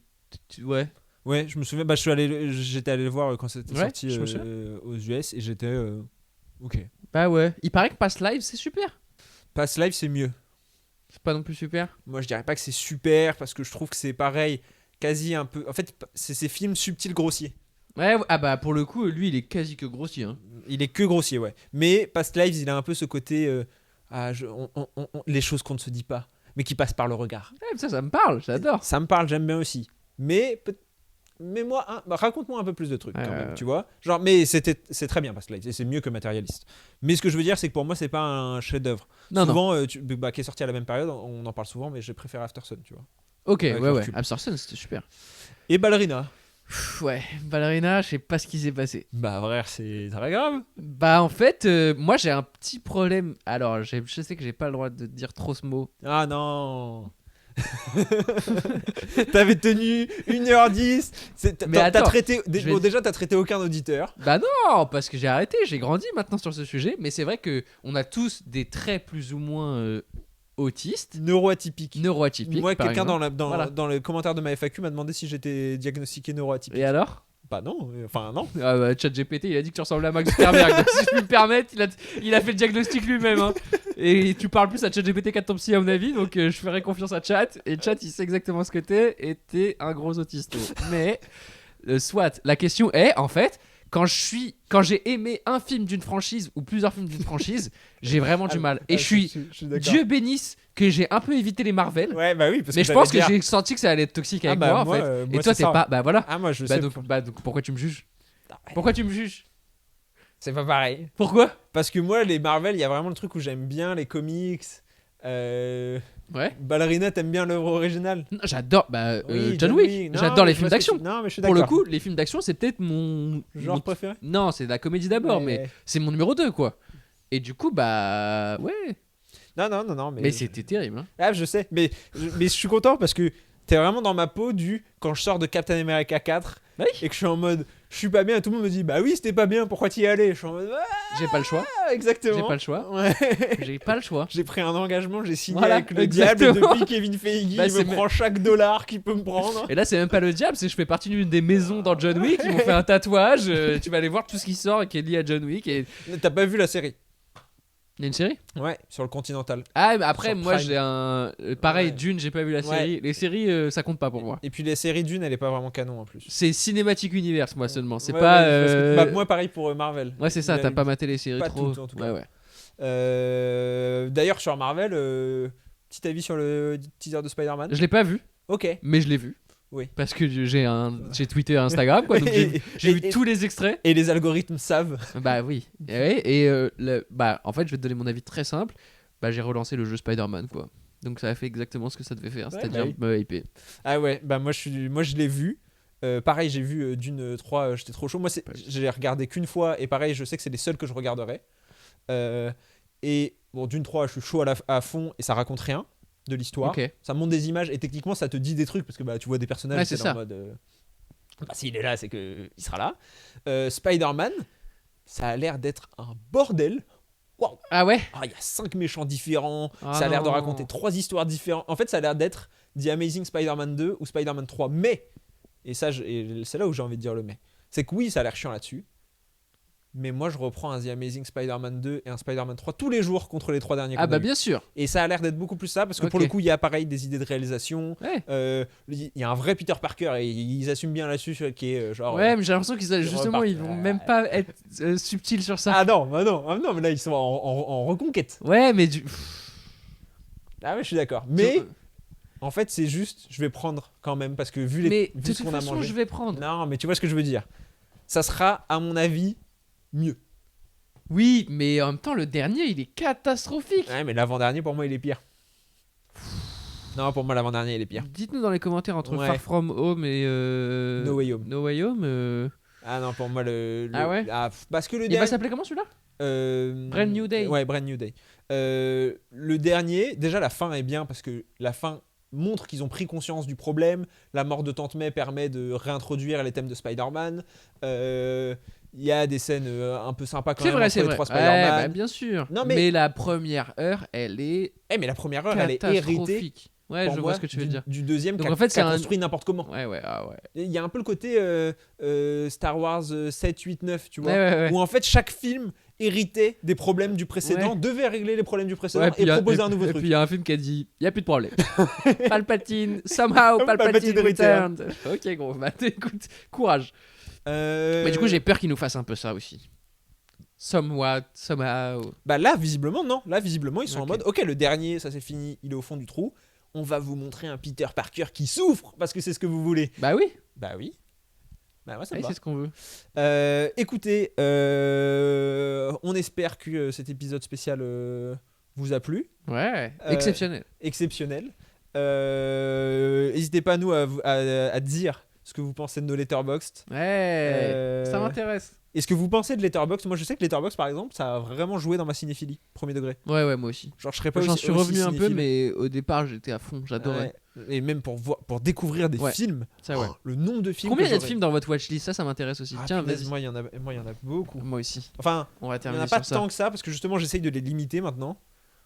ouais. Ouais, je me souviens. Bah, j'étais allé le voir quand c'était sorti aux US et j'étais. Ok. Bah ouais. Il paraît que Past Live, c'est super. Past Live, c'est mieux. C'est pas non plus super. Moi, je dirais pas que c'est super parce que je trouve que c'est pareil, quasi un peu. En fait, c'est ces films subtils grossiers. Ouais, ah bah pour le coup, lui, il est quasi que grossier. Hein. Il est que grossier, ouais. Mais Past Lives, il a un peu ce côté. Les choses qu'on ne se dit pas, mais qui passent par le regard. Ouais, ça me parle, j'adore. Ça me parle, j'aime bien aussi. Mais raconte-moi un peu plus de trucs quand Ouais, même, ouais. tu vois. Genre, mais c'est très bien parce que là, c'est mieux que Matérialiste. Mais ce que je veux dire, c'est que pour moi, c'est pas un chef-d'œuvre. Non, non. Souvent, qui est sorti à la même période, on en parle souvent, mais j'ai préféré Aftersun, tu vois. Ok, Avec ouais, le ouais. recul. Absorption, c'était super. Et Ballerina. Ouais, Ballerina, je sais pas ce qui s'est passé. Bah, frère, c'est très grave. Bah, en fait, moi j'ai un petit problème. Alors, je sais que j'ai pas le droit de dire trop ce mot. Ah non. T'avais tenu 1h10. Mais T'as attends, traité. je vais- Déjà, t'as traité aucun auditeur. Bah non, parce que j'ai arrêté, j'ai grandi maintenant sur ce sujet. Mais c'est vrai que on a tous des traits plus ou moins autistes, Neuroatypique. neuroatypiques. Moi, par quelqu'un exemple. Voilà. dans le commentaire de ma FAQ m'a demandé si j'étais diagnostiqué neuroatypique. Et alors? Bah non, enfin non. Ah bah, ChatGPT, il a dit que tu ressemblais à Max Zuckerberg. Donc, si je puis me permettre, il a fait le diagnostic lui-même. Hein. Et tu parles plus à ChatGPT qu'à ton psy, à mon avis. Donc je ferai confiance à Chat. Et Chat, il sait exactement ce que t'es. Et t'es un gros autiste. Mais, soit, la question est, en fait, quand j'ai aimé un film d'une franchise ou plusieurs films d'une franchise, j'ai vraiment du mal. Et je suis d'accord. Dieu bénisse que j'ai un peu évité les Marvel. Ouais, bah oui, parce mais que je pense que j'allais dire- j'ai senti que ça allait être toxique avec bah, moi, en moi, fait. moi, Et toi, c'est t'es ça. pas. Bah voilà. Ah, moi, je Bah sais. donc pourquoi tu me juges? Pourquoi tu me juges? C'est pas pareil. Pourquoi? Parce que moi, les Marvel, il y a vraiment le truc où j'aime bien les comics. Ouais. Ballerina, t'aimes bien l'œuvre originale? Non, j'adore Oui, John Wick. Non, J'adore mais les je films vois ce que d'action. tu- Non, mais je suis Pour le d'accord. coup, les films d'action, c'est peut-être mon Genre mon- préféré? Non, c'est de la comédie d'abord, Ouais, mais ouais. c'est mon numéro 2 quoi. Et du coup, bah ouais. Non, Mais c'était terrible. Hein. Ah, je sais, mais je suis content parce que t'es vraiment dans ma peau quand je sors de Captain America 4 Oui. et que je suis en mode je suis pas bien et tout le monde me dit bah oui c'était pas bien, pourquoi t'y es allé? Je suis en mode J'ai pas le choix. exactement. J'ai pas le choix. Ouais. J'ai pas le choix. J'ai pris un engagement, j'ai signé Voilà, avec le exactement. diable et depuis Kevin Feige Bah, il c'est me prend chaque dollar qu'il peut me prendre. Et là, c'est même pas le diable, c'est que je fais partie d'une des maisons dans John Wick. Ils m'ont fait un tatouage. Tu vas aller voir tout ce qui sort et qui est lié à John Wick. Et T'as pas vu la série? il y a une série. Ouais, sur le Continental. Ah, mais après, Sur moi, Prime. j'ai un pareil. Ouais. Dune, j'ai pas vu la série. Les séries, ça compte pas pour moi. Et puis les séries d'une, elle est pas vraiment canon en plus. C'est Cinématique Universe, moi seulement. C'est Ouais, pas. ouais, parce que- bah, moi pareil pour Marvel. Ouais, c'est ça. Il a T'as une- pas maté les séries pas trop. toutes, en tout cas. Ouais, ouais. D'ailleurs sur Marvel, petit avis sur le teaser de Spider-Man. Je l'ai pas vu, Ok. mais je l'ai vu. Oui. Parce que j'ai Twitter et Instagram, quoi. Donc j'ai vu tous les extraits. Et les algorithmes savent. Bah oui. Bah en fait, je vais te donner mon avis très simple. Bah j'ai relancé le jeu Spider-Man, quoi. Donc ça a fait exactement ce que ça devait faire, Ouais, c'est-à-dire bah oui. me hyper. Ah ouais, bah moi je l'ai vu. Pareil, j'ai vu Dune 3, j'étais trop chaud. Moi, j'ai regardé qu'une fois et pareil, je sais que c'est les seuls que je regarderai. Et bon, Dune 3, je suis chaud à fond et ça raconte rien de l'histoire. Ok. Ça montre des images et techniquement, ça te dit des trucs parce que bah, tu vois des personnages. Ouais, t'es c'est là en ça. mode, bah, s'il est là, c'est qu'il sera là. Spider-Man, ça a l'air d'être un bordel. Waouh! Ah ouais. Ah, il y a 5 méchants différents. Ah ça a l'air de non. raconter 3 histoires différentes. En fait, ça a l'air d'être The Amazing Spider-Man 2 ou Spider-Man 3. Mais, et c'est là où j'ai envie de dire le mais, c'est que oui, ça a l'air chiant là-dessus. Mais moi, je reprends un The Amazing Spider-Man 2 et un Spider-Man 3 tous les jours contre les 3 derniers. Ah qu'on bah a eu. bien sûr. Et ça a l'air d'être beaucoup plus ça parce que pour Ok. le coup, il y a pareil des idées de réalisation. Ouais. Il y a un vrai Peter Parker et ils assument bien là-dessus qui est genre. Ouais, mais j'ai l'impression qu'ils justement repartent. ils vont même pas être subtils sur ça. Ah non, mais là ils sont en reconquête. Ouais, mais Ah ouais, je suis d'accord. Mais en fait, c'est juste, je vais prendre quand même parce que vu mais de vu ce toute qu'on a façon, mangé. je vais prendre. Non, mais tu vois ce que je veux dire. Ça sera, à mon avis, mieux. Oui, mais en même temps, le dernier, il est catastrophique. Ouais, mais l'avant-dernier, pour moi, il est pire. Non, pour moi, l'avant-dernier, il est pire. Dites-nous dans les commentaires entre Ouais. Far From Home et No Way Home. No Way Home. Ah non, pour moi, Ah ouais parce que le Il va dernier. s'appeler comment celui-là? Brand Brand New Day. Ouais, Brand New Day. Le dernier, déjà, la fin est bien parce que la fin montre qu'ils ont pris conscience du problème. La mort de Tante May permet de réintroduire les thèmes de Spider-Man. Il y a des scènes un peu sympas quand C'est même vrai, entre c'est les vrai. trois Ouais, Spider-Man. bah, bien sûr. Non, mais... mais- la première heure, elle est Mais la première heure, elle est héritée. catastrophique. Ouais, pour je moi, vois ce que tu veux dire. Du deuxième Donc, qui a, en fait, qui a c'est un- construit n'importe comment. Ouais, ouais, ah ouais. Il y a un peu le côté Star Wars 7, 8, 9, tu vois. Ouais, ouais, ouais. Où en fait, chaque film héritait des problèmes du précédent, Ouais. devait régler les problèmes du précédent Ouais, puis et il y a- proposer un nouveau et truc. puis il y a un film qui a dit il y a plus de problème. Palpatine, somehow Palpatine Palpatine returned. Ok gros, bah écoute, courage. Mais du coup, j'ai peur qu'ils nous fassent un peu ça aussi. Somewhat, somehow. Bah là, visiblement, non. Là, visiblement, ils sont en Ok. mode ok, le dernier, ça c'est fini, il est au fond du trou. On va vous montrer un Peter Parker qui souffre parce que c'est ce que vous voulez. Bah oui. Bah oui. Bah, moi, ça me Allez, va. c'est ce qu'on veut. Écoutez, on espère que cet épisode spécial vous a plu. Ouais, Euh, exceptionnel. Exceptionnel. N'hésitez pas à nous à dire ce que vous pensez de nos Letterboxd. Ouais, ça m'intéresse. Et ce que vous pensez de Letterboxd. Moi, je sais que Letterboxd, par exemple, ça a vraiment joué dans ma cinéphilie, premier degré. Ouais, moi aussi. Genre, je serais pas J'en aussi- suis aussi revenu un peu, cinéphile. mais au départ, j'étais à fond. J'adorais. Ouais. Et même pour découvrir des Ouais. films. Ça, ouais. Le nombre de films. Combien que il y a de j'aurais- films dans votre watchlist? Ça m'intéresse aussi. Ah, Tiens, punaise, vas-y. moi, il y en a beaucoup. Moi aussi. Enfin, On va il n'y en terminer a pas sur ça. tant que ça, parce que justement, j'essaye de les limiter maintenant.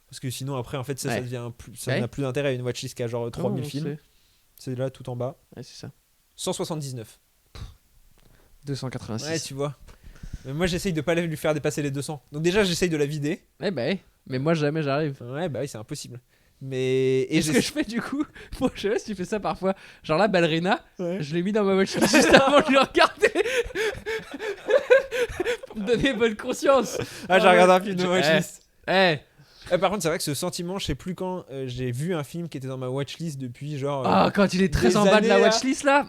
Parce que sinon, après, en fait, ça Ouais. devient ça Ouais. n'a plus d'intérêt. Une watchlist qui a genre 3000 Oh, on films. sait. C'est là, tout en bas. Ouais, c'est ça. 179. 286. Ouais, tu vois. Mais moi, j'essaye de pas lui faire dépasser les 200. Donc déjà, j'essaye de la vider. Eh ben, mais moi jamais j'arrive. Ouais, bah oui, c'est impossible. Mais Et ce que je fais du coup, moi je sais pas si tu fais ça parfois. Genre là, Ballerina, Ouais. je l'ai mis dans ma watchlist juste avant de le regarder. Pour me donner bonne conscience. Ah, j'ai regardé un film de Je- watchlist. Eh, Par contre, c'est vrai que ce sentiment, je sais plus quand j'ai vu un film qui était dans ma watchlist depuis genre. ah, quand il est très des en bas de la années, là. watchlist là.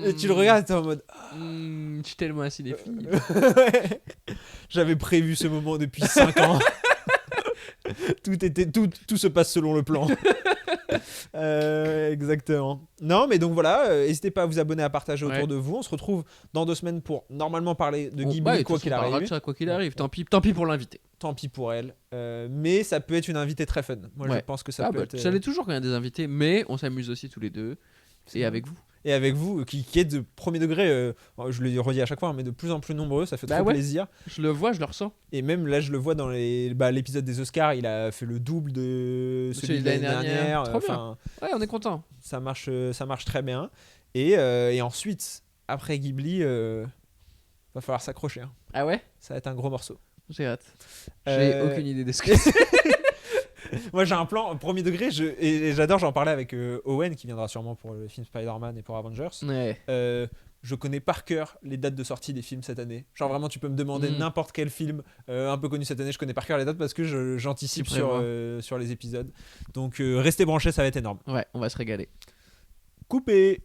Et tu le regardes, t'es en mode. Je suis tellement un cinéphile. J'avais prévu ce moment depuis 5 ans. Tout se passe selon le plan. Exactement. Non, mais donc voilà, n'hésitez pas à vous abonner, à partager autour Ouais. de vous. On se retrouve dans 2 semaines pour normalement parler de Ghibli, Bah, de toute quoi façon, qu'il on parlera de arrive. ça, quoi qu'il arrive. Tant pis pour l'invité. Tant pis pour elle. Mais ça peut être une invitée très fun. Moi, je Ouais. pense que ça peut être. Ça l'est toujours quand il y a des invités, mais on s'amuse aussi tous les deux. C'est Et vrai. avec vous. Et avec vous, qui êtes de premier degré, je le redis à chaque fois, mais de plus en plus nombreux, ça fait Bah trop ouais. plaisir. Je le vois, je le ressens. Et même là, je le vois dans l'épisode des Oscars, il a fait le double de celui de l'année dernière. Trop bien. Enfin, Ouais, on est content. ça marche très bien. Et ensuite, après Ghibli, va falloir s'accrocher. Hein. Ah ouais? Ça va être un gros morceau. J'ai hâte. J'ai Euh, aucune idée de ce que c'est. Moi, j'ai un plan premier degré, et j'adore, j'en parlais avec Owen, qui viendra sûrement pour le film Spider-Man et pour Avengers. Ouais. Je connais par cœur les dates de sortie des films cette année. Genre vraiment, tu peux me demander n'importe quel film un peu connu cette année, je connais par cœur les dates parce que j'anticipe Tu prévois. sur les épisodes. Donc restez branchés, ça va être énorme. Ouais, on va se régaler. Coupé.